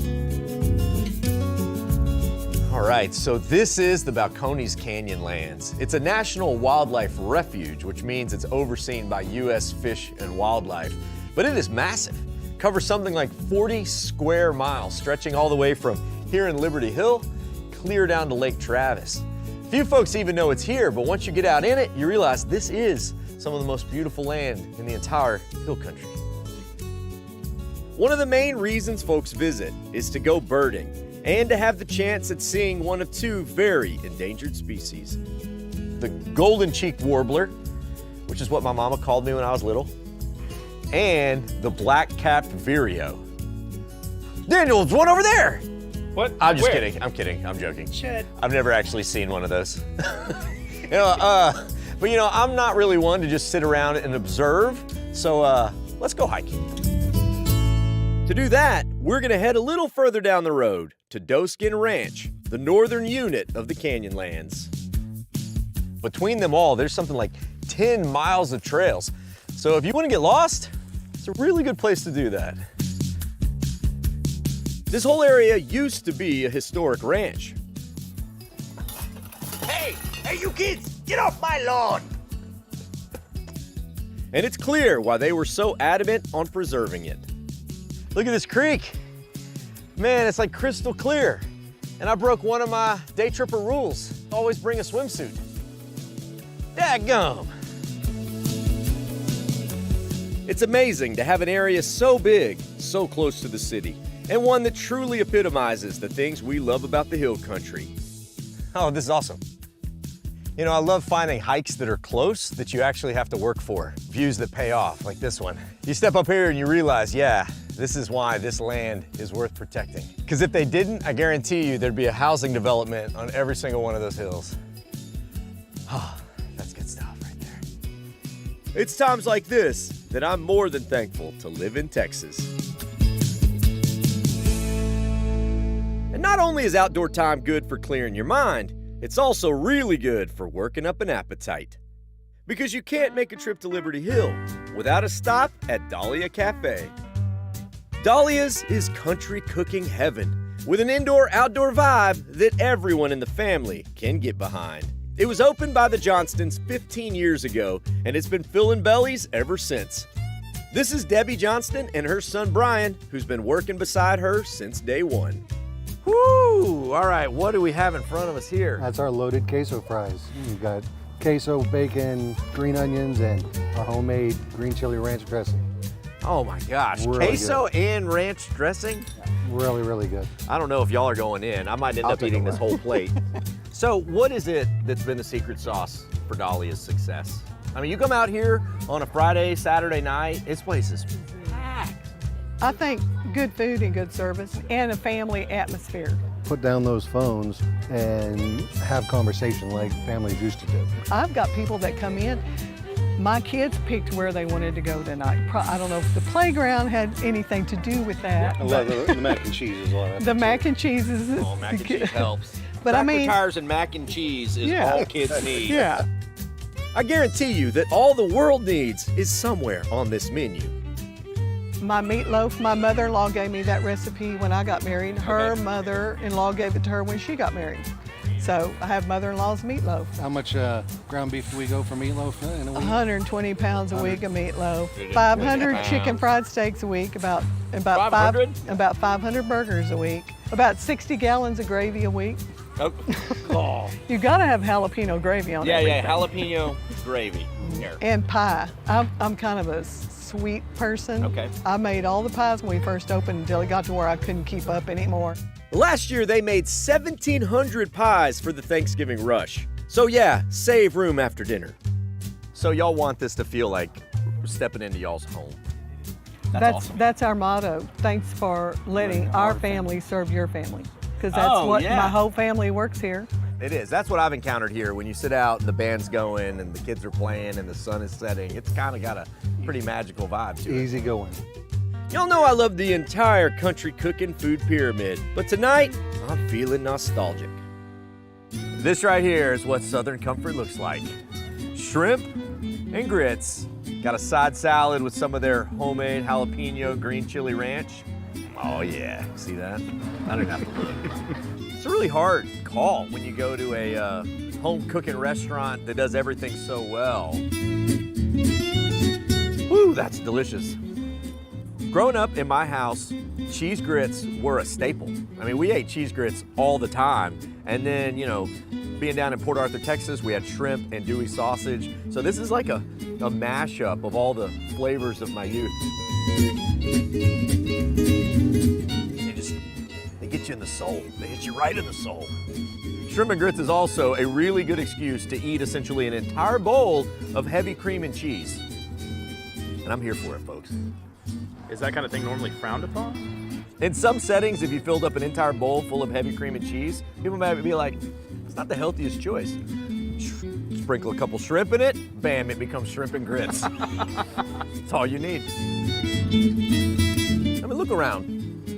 All right, so this is the Balconies Canyonlands. It's a national wildlife refuge, which means it's overseen by U.S. Fish and Wildlife. But it is massive. Covers something like 40 square miles, stretching all the way from here in Liberty Hill clear down to Lake Travis. Few folks even know it's here, but once you get out in it, you realize this is some of the most beautiful land in the entire hill country. One of the main reasons folks visit is to go birding and to have the chance at seeing one of two very endangered species. The golden-cheeked warbler, which is what my mama called me when I was little, and the black-capped vireo. Daniel, there's one over there! What? I'm just Where? kidding. I'm kidding. I'm joking. Chet. I've never actually seen one of those. But you know, I'm not really one to just sit around and observe. So let's go hiking. To do that, we're gonna head a little further down the road to Doe Skin Ranch, the northern unit of the Canyonlands. Between them all, there's something like 10 miles of trails. So if you want to get lost, it's a really good place to do that. This whole area used to be a historic ranch. Hey, you kids, get off my lawn! And it's clear why they were so adamant on preserving it. Look at this creek. Man, it's like crystal clear. And I broke one of my Daytripper rules. Always bring a swimsuit. Dadgum. It's amazing to have an area so big, so close to the city, and one that truly epitomizes the things we love about the hill country. Oh, this is awesome. You know, I love finding hikes that are close that you actually have to work for. Views that pay off, like this one. You step up here and you realize, yeah, this is why this land is worth protecting. Because if they didn't, I guarantee you there'd be a housing development on every single one of those hills. Oh, that's good stuff right there. It's times like this that I'm more than thankful to live in Texas. And not only is outdoor time good for clearing your mind, it's also really good for working up an appetite. Because you can't make a trip to Liberty Hill without a stop at Dahlia Cafe. Dahlia's is country cooking heaven with an indoor-outdoor vibe that everyone in the family can get behind. It was opened by the Johnstons 15 years ago, and it's been filling bellies ever since. This is Debbie Johnston and her son Brian, who's been working beside her since day one. Woo! All right, what do we have in front of us here? That's our loaded queso fries. We've got queso, bacon, green onions, and our homemade green chili ranch dressing. Oh my gosh, Really queso good. and ranch dressing? Really, really good. I don't know if y'all are going in. I might end I'll up take eating a this ride. whole plate. So what is it that's been the secret sauce for Dahlia's success? I mean, you come out here on a Friday, Saturday night, this place is packed. I think good food and good service and a family atmosphere. Put down those phones and have conversation like families used to do. I've got people that come in. My kids picked where they wanted to go tonight. I don't know if the playground had anything to do with that. I love the mac and cheese as well. The mac and cheese is. Oh, mac and cheese helps. But I mean, tires and mac and cheese is Yeah. all kids need. yeah. I guarantee you that all the world needs is somewhere on this menu. My meatloaf, my mother-in-law gave me that recipe when I got married. Her mother-in-law gave it to her when she got married. So I have mother-in-law's meatloaf. How much ground beef do we go for meatloaf in a week? 120 pounds a week of meatloaf. 500 chicken fried steaks a week. About 500 burgers a week. About 60 gallons of gravy a week. Oh. You gotta have jalapeno gravy on Yeah, everything. jalapeno gravy. Here. And pie. I'm kind of a sweet person. Okay. I made all the pies when we first opened until it got to where I couldn't keep up anymore. Last year, they made 1,700 pies for the Thanksgiving rush. So yeah, save room after dinner. So y'all want this to feel like we're stepping into y'all's home. That's our motto. Thanks for letting our family serve your family. Because that's my whole family works here. It is. That's what I've encountered here. When you sit out and the band's going and the kids are playing and the sun is setting, it's kind of got a pretty magical vibe to it. Easy going. Y'all know I love the entire country cooking food pyramid, but tonight, I'm feeling nostalgic. This right here is what Southern comfort looks like. Shrimp and grits. Got a side salad with some of their homemade jalapeno green chili ranch. Oh yeah, see that? I don't have to look. It's a really hard call when you go to a home cooking restaurant that does everything so well. Woo, that's delicious. Growing up in my house, cheese grits were a staple. I mean, we ate cheese grits all the time. And then, you know, being down in Port Arthur, Texas, we had shrimp and Dewey sausage. So this is like a mashup of all the flavors of my youth. They get you in the soul. They hit you right in the soul. Shrimp and grits is also a really good excuse to eat essentially an entire bowl of heavy cream and cheese. And I'm here for it, folks. Is that kind of thing normally frowned upon? In some settings, if you filled up an entire bowl full of heavy cream and cheese, people might be like, it's not the healthiest choice. Sprinkle a couple shrimp in it, bam, it becomes shrimp and grits. That's all you need. I mean, look around.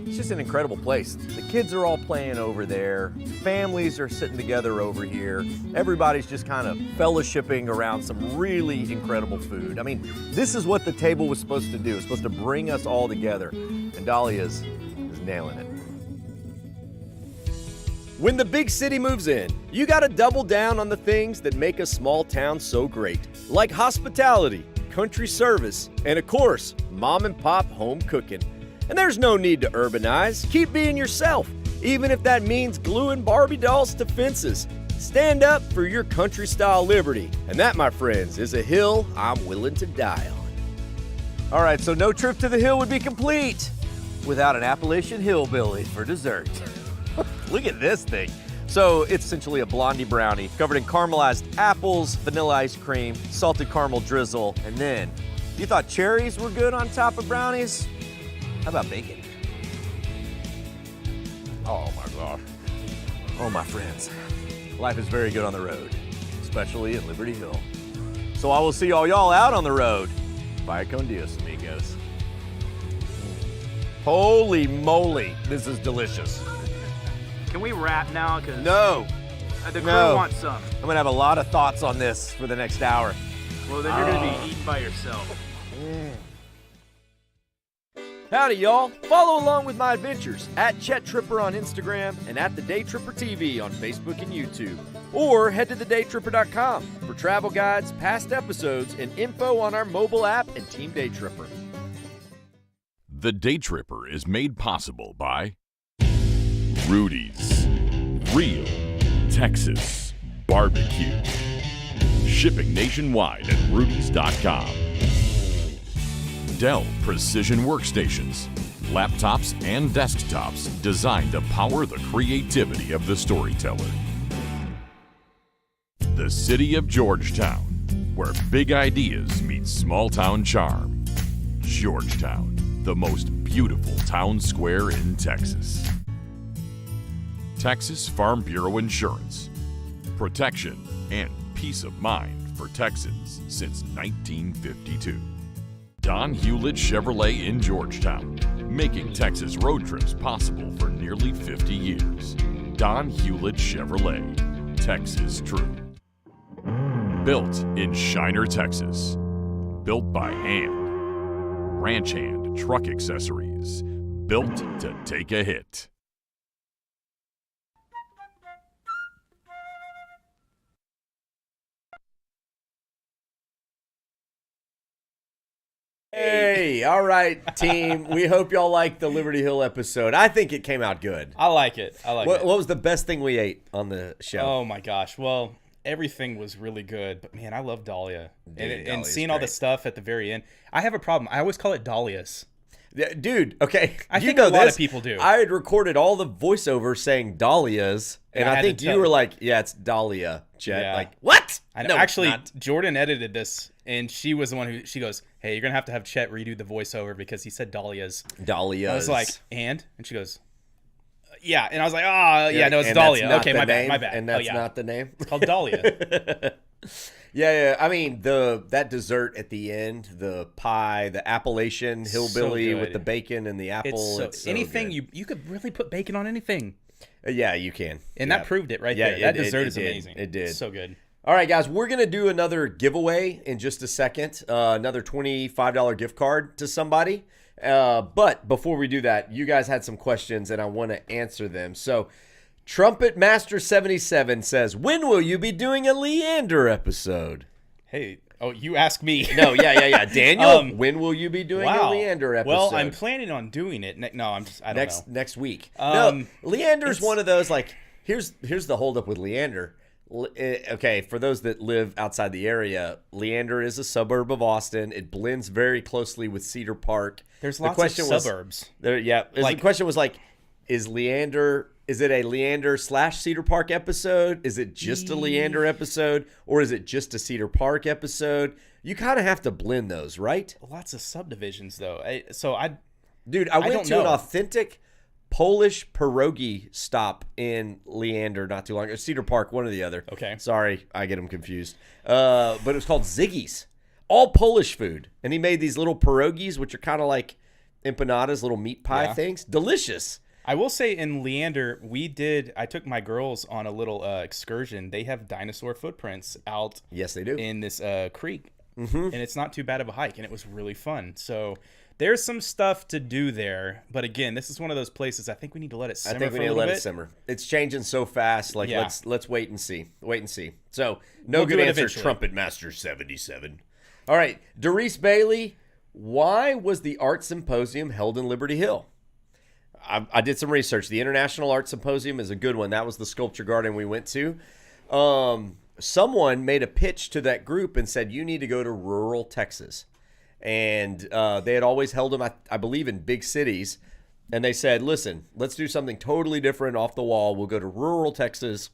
It's just an incredible place. The kids are all playing over there. Families are sitting together over here. Everybody's just kind of fellowshipping around some really incredible food. I mean, this is what the table was supposed to do. It's supposed to bring us all together. And Dahlia's is nailing it. When the big city moves in, you gotta double down on the things that make a small town so great. Like hospitality, country service, and of course, mom and pop home cooking. And there's no need to urbanize. Keep being yourself, even if that means gluing Barbie dolls to fences. Stand up for your country-style liberty. And that, my friends, is a hill I'm willing to die on. All right, so no trip to the hill would be complete without an Appalachian hillbilly for dessert. Look at this thing. So it's essentially a blondie brownie covered in caramelized apples, vanilla ice cream, salted caramel drizzle, and then, you thought cherries were good on top of brownies? How about bacon? Oh my gosh. Oh my friends, life is very good on the road, especially in Liberty Hill. So I will see all y'all out on the road. Vaya con Dios, amigos. Holy moly, this is delicious. Can we wrap now? Cause No. The crew No. wants some. I'm gonna have a lot of thoughts on this for the next hour. Well, then you're going to be eating by yourself. Howdy, y'all. Follow along with my adventures at Daytripper on Instagram and at the Daytripper TV on Facebook and YouTube. Or head to thedaytripper.com for travel guides, past episodes, and info on our mobile app and Team Daytripper. The Daytripper is made possible by Rudy's Real Texas Barbecue. Shipping nationwide at Rudys.com. Dell Precision Workstations. Laptops and desktops designed to power the creativity of the storyteller. The city of Georgetown, where big ideas meet small town charm. Georgetown, the most beautiful town square in Texas. Texas Farm Bureau Insurance. Protection and peace of mind for Texans since 1952. Don Hewlett Chevrolet in Georgetown, making Texas road trips possible for nearly 50 years. Don Hewlett Chevrolet, Texas true. Built in Shiner, Texas. Built by hand. Ranch hand truck accessories. Built to take a hit. Hey, all right, team. We hope y'all liked the Liberty Hill episode. I think it came out good. I like it. What was the best thing we ate on the show? Oh my gosh. Well, everything was really good, but man, I love Dahlia. And Dahlia's seeing all the great. stuff at the very end. I have a problem. I always call it Dahlia's. Yeah, dude, okay. I think know a lot this. of people do. I had recorded all the voiceovers saying Dahlia's, and I I had think to you tell- were like, yeah, it's Dahlia, Chet. Yeah. Like, what? I know. No, it's Actually, not. Jordan edited this, and she was the one who, she goes, hey, you're going to have Chet redo the voiceover because he said Dahlia's. Dahlia's. I was like, and she goes, yeah. And I was like, yeah, no, it's and Dahlia. that's not Okay, the my name, bad. And that's yeah. not the name? It's called Dahlia. Yeah. I mean, that dessert at the end, the pie, the Appalachian hillbilly good. with the bacon and the apple. It's so anything good. you could really put bacon on anything. Yeah, you can. And Yeah. that proved it right Yeah, there. That it dessert is did. amazing. It did. So good. All right, guys, we're going to do another giveaway in just a second. Another $25 gift card to somebody. But before we do that, you guys had some questions, and I want to answer them. So Trumpet Master 77 says, when will you be doing a Leander episode? Hey, you ask me. No, yeah. Daniel, when will you be doing a Leander episode? Well, I'm planning on doing it. I don't know. Next week. No, Leander's one of those, like, here's the holdup with Leander. Okay, for those that live outside the area, Leander is a suburb of Austin. It blends very closely with Cedar Park. There's lots of suburbs. The question was like, is it a Leander / Cedar Park episode? Is it just a Leander episode? Or is it just a Cedar Park episode? You kind of have to blend those, right? Lots of subdivisions, though. I went to an authentic Polish pierogi stop in Leander not too long ago. Cedar Park, one or the other. Okay. Sorry, I get them confused. But it was called Ziggy's. All Polish food. And he made these little pierogies, which are kind of like empanadas, little meat pie things. Delicious. I will say in Leander, I took my girls on a little excursion. They have dinosaur footprints out. Yes, they do. In this creek. And it's not too bad of a hike, and it was really fun. So there's some stuff to do there. But again, this is one of those places I think we need to let it simmer. I think we need to let it simmer. It's changing so fast. Like let's wait and see. Wait and see. So no good answer. Eventually. Trumpet Master 77. All right, Doris Bailey. Why was the art symposium held in Liberty Hill? I did some research. The International Art Symposium is a good one. That was the sculpture garden we went to. Someone made a pitch to that group and said, you need to go to rural Texas. And they had always held them, I believe, in big cities. And they said, listen, let's do something totally different off the wall. We'll go to rural Texas,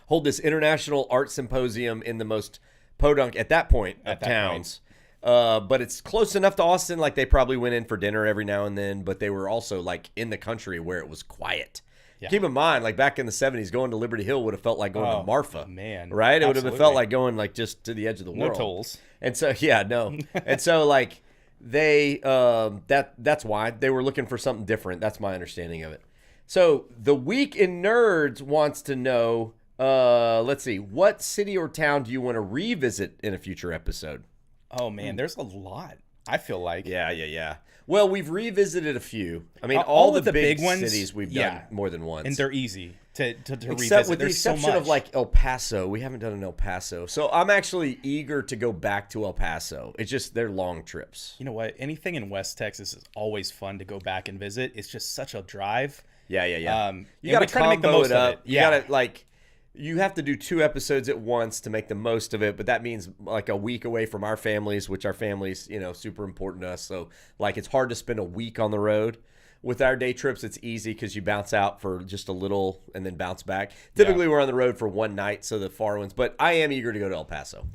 hold this International Art Symposium in the most podunk, at that point, of towns. But it's close enough to Austin, like they probably went in for dinner every now and then, but they were also like in the country where it was quiet. Yeah. Keep in mind, like back in the 70s, going to Liberty Hill would have felt like going to Marfa. Man. Right? It would have felt like going like just to the edge of the world. No tolls. And so, and so like they, that's why they were looking for something different. That's my understanding of it. So the Week in Nerds wants to know, let's see, what city or town do you want to revisit in a future episode? Oh man, there's a lot. I feel like. Yeah. Well, we've revisited a few. I mean, all the big ones, cities we've done more than once, and they're easy to revisit. Except with the exception of like El Paso, we haven't done an El Paso. So I'm actually eager to go back to El Paso. It's just they're long trips. You know what? Anything in West Texas is always fun to go back and visit. It's just such a drive. Yeah. You got to try to make the most of it. You got to like. You have to do 2 episodes at once to make the most of it, but that means like a week away from our families, which our families, super important to us. So like it's hard to spend a week on the road. With our day trips, it's easy because you bounce out for just a little and then bounce back. Typically, we're on the road for one night, so the far ones. But I am eager to go to El Paso.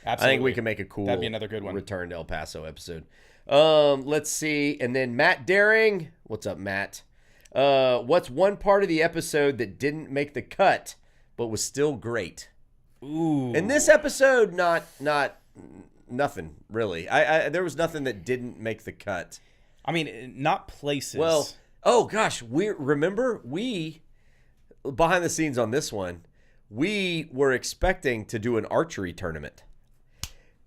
Absolutely. I think we can make a cool That'd be another good one. Return to El Paso episode. Let's see. And then Matt Daring. What's up, Matt? What's one part of the episode that didn't make the cut but was still great? Ooh. In this episode, not nothing really. There was nothing that didn't make the cut. I mean, not places. Well, oh gosh, remember behind the scenes on this one, we were expecting to do an archery tournament,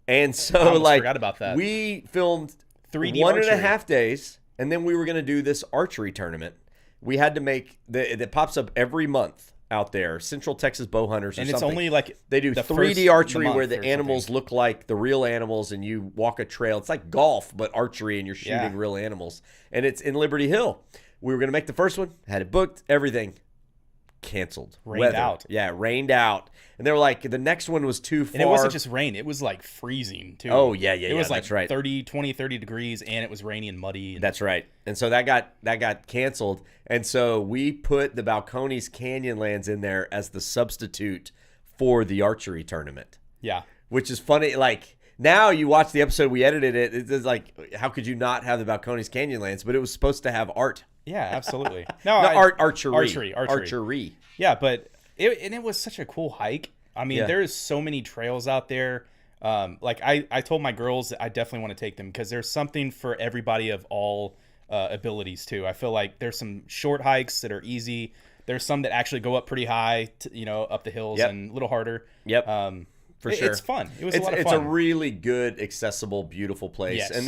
and so I forgot about that. We filmed 3D 1.5 days, and then we were going to do this archery tournament. We had to make that pops up every month out there, Central Texas Bow Hunters, and something. It's only like they do 3D archery where the animals look like the real animals, and you walk a trail. It's like golf, but archery, and you're shooting real animals. And it's in Liberty Hill. We were going to make the first one, had it booked, everything canceled. Rained out. Yeah, rained out. And they were like, the next one was too far. And it wasn't just rain, it was like freezing too. Oh, yeah. It was like that's right. 30 degrees, and it was rainy and muddy. That's right. And so that got canceled. And so we put the Balconies Canyonlands in there as the substitute for the archery tournament. Yeah. Which is funny. Like, now you watch the episode, we edited it. It's like, how could you not have the Balconies Canyonlands? But it was supposed to have art. Yeah, absolutely. Archery. Yeah, but it was such a cool hike. I mean, there is so many trails out there. Like I told my girls that I definitely want to take them because there's something for everybody of all abilities too. I feel like there's some short hikes that are easy. There's some that actually go up pretty high, up the hills and a little harder. Yep. For sure. It's fun. It was a lot of fun. It's a really good, accessible, beautiful place. Yes. And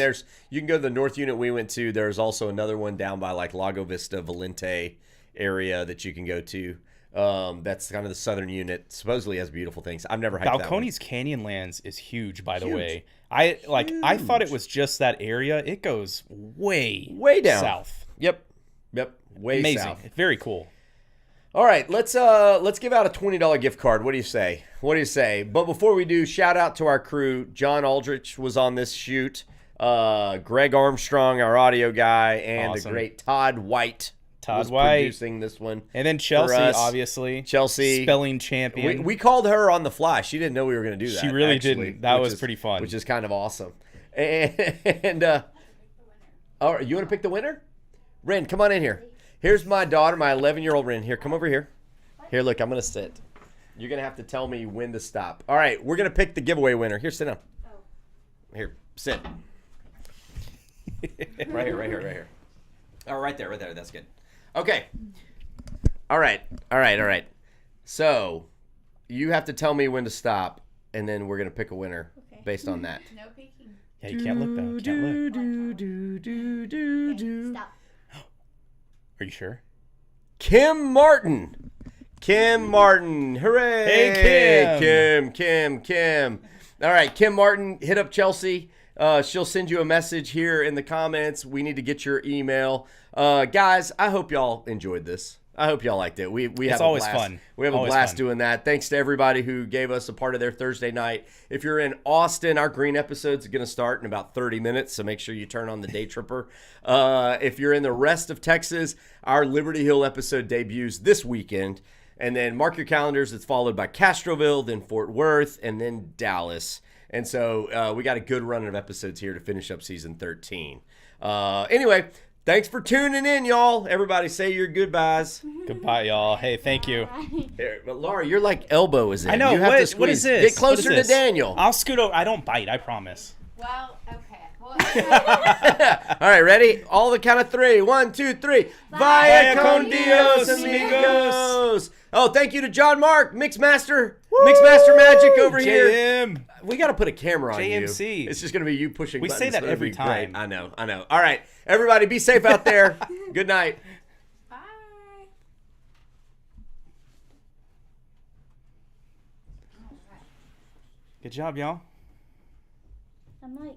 you can go to the north unit we went to. There's also another one down by like Lago Vista, Valente area that you can go to. That's kind of the southern unit. Supposedly has beautiful things. I've never hiked that one. Balconies Canyonlands is huge, by the way. I thought it was just that area. It goes way down south. Yep. Way amazing. south. Very cool. All right, let's give out a $20 gift card. What do you say? But before we do, shout out to our crew. John Aldrich was on this shoot. Greg Armstrong, our audio guy, and the great Todd White. was producing this one. And then Chelsea, obviously. Chelsea. Spelling champion. We called her on the fly. She didn't know we were going to do that. She really didn't. That was pretty fun. Which is kind of awesome. And all right, you want to pick the winner? Ren, come on in here. Here's my daughter, my 11-year-old Ren. Here, come over here. Here, look, I'm going to sit. You're going to have to tell me when to stop. All right, we're going to pick the giveaway winner. Here, sit down. Here, sit. Right here. Oh, right there. That's good. Okay. All right. So, you have to tell me when to stop, and then we're going to pick a winner based on that. No peeking. Yeah, you can't look, though. Stop. Are you sure? Kim Martin. Hooray. Hey, Kim. All right, Kim Martin, hit up Chelsea. She'll send you a message here in the comments. We need to get your email. Guys, I hope y'all enjoyed this. I hope y'all liked it. We have always a blast. fun. We have a Always blast fun. doing that. Thanks to everybody who gave us a part of their Thursday night. If you're in Austin, our green episodes are going to start in about 30 minutes, so make sure you turn on the Daytripper. If you're in the rest of Texas, our Liberty Hill episode debuts this weekend. And then mark your calendars. It's followed by Castroville, then Fort Worth, and then Dallas. And so we got a good run of episodes here to finish up season 13. Anyway, thanks for tuning in, y'all. Everybody say your goodbyes. Goodbye, y'all. Hey, thank you. Here, but Laura, you're like elbow is in. I know. You have to What is squeeze. this? Get closer What is to this? Daniel. I'll scoot over. I don't bite. I promise. Well, okay. Well, All right, ready? All the count of three. 1, 2, 3. Vaya con Dios, amigos. Oh, thank you to John Mark, Mixmaster Magic over here. JM. We got to put a camera on JMC. you. It's just going to be you pushing We buttons. say that It'll every be great. time. I know. All right, everybody be safe out there. Good night. bye. Good job, y'all. I'm like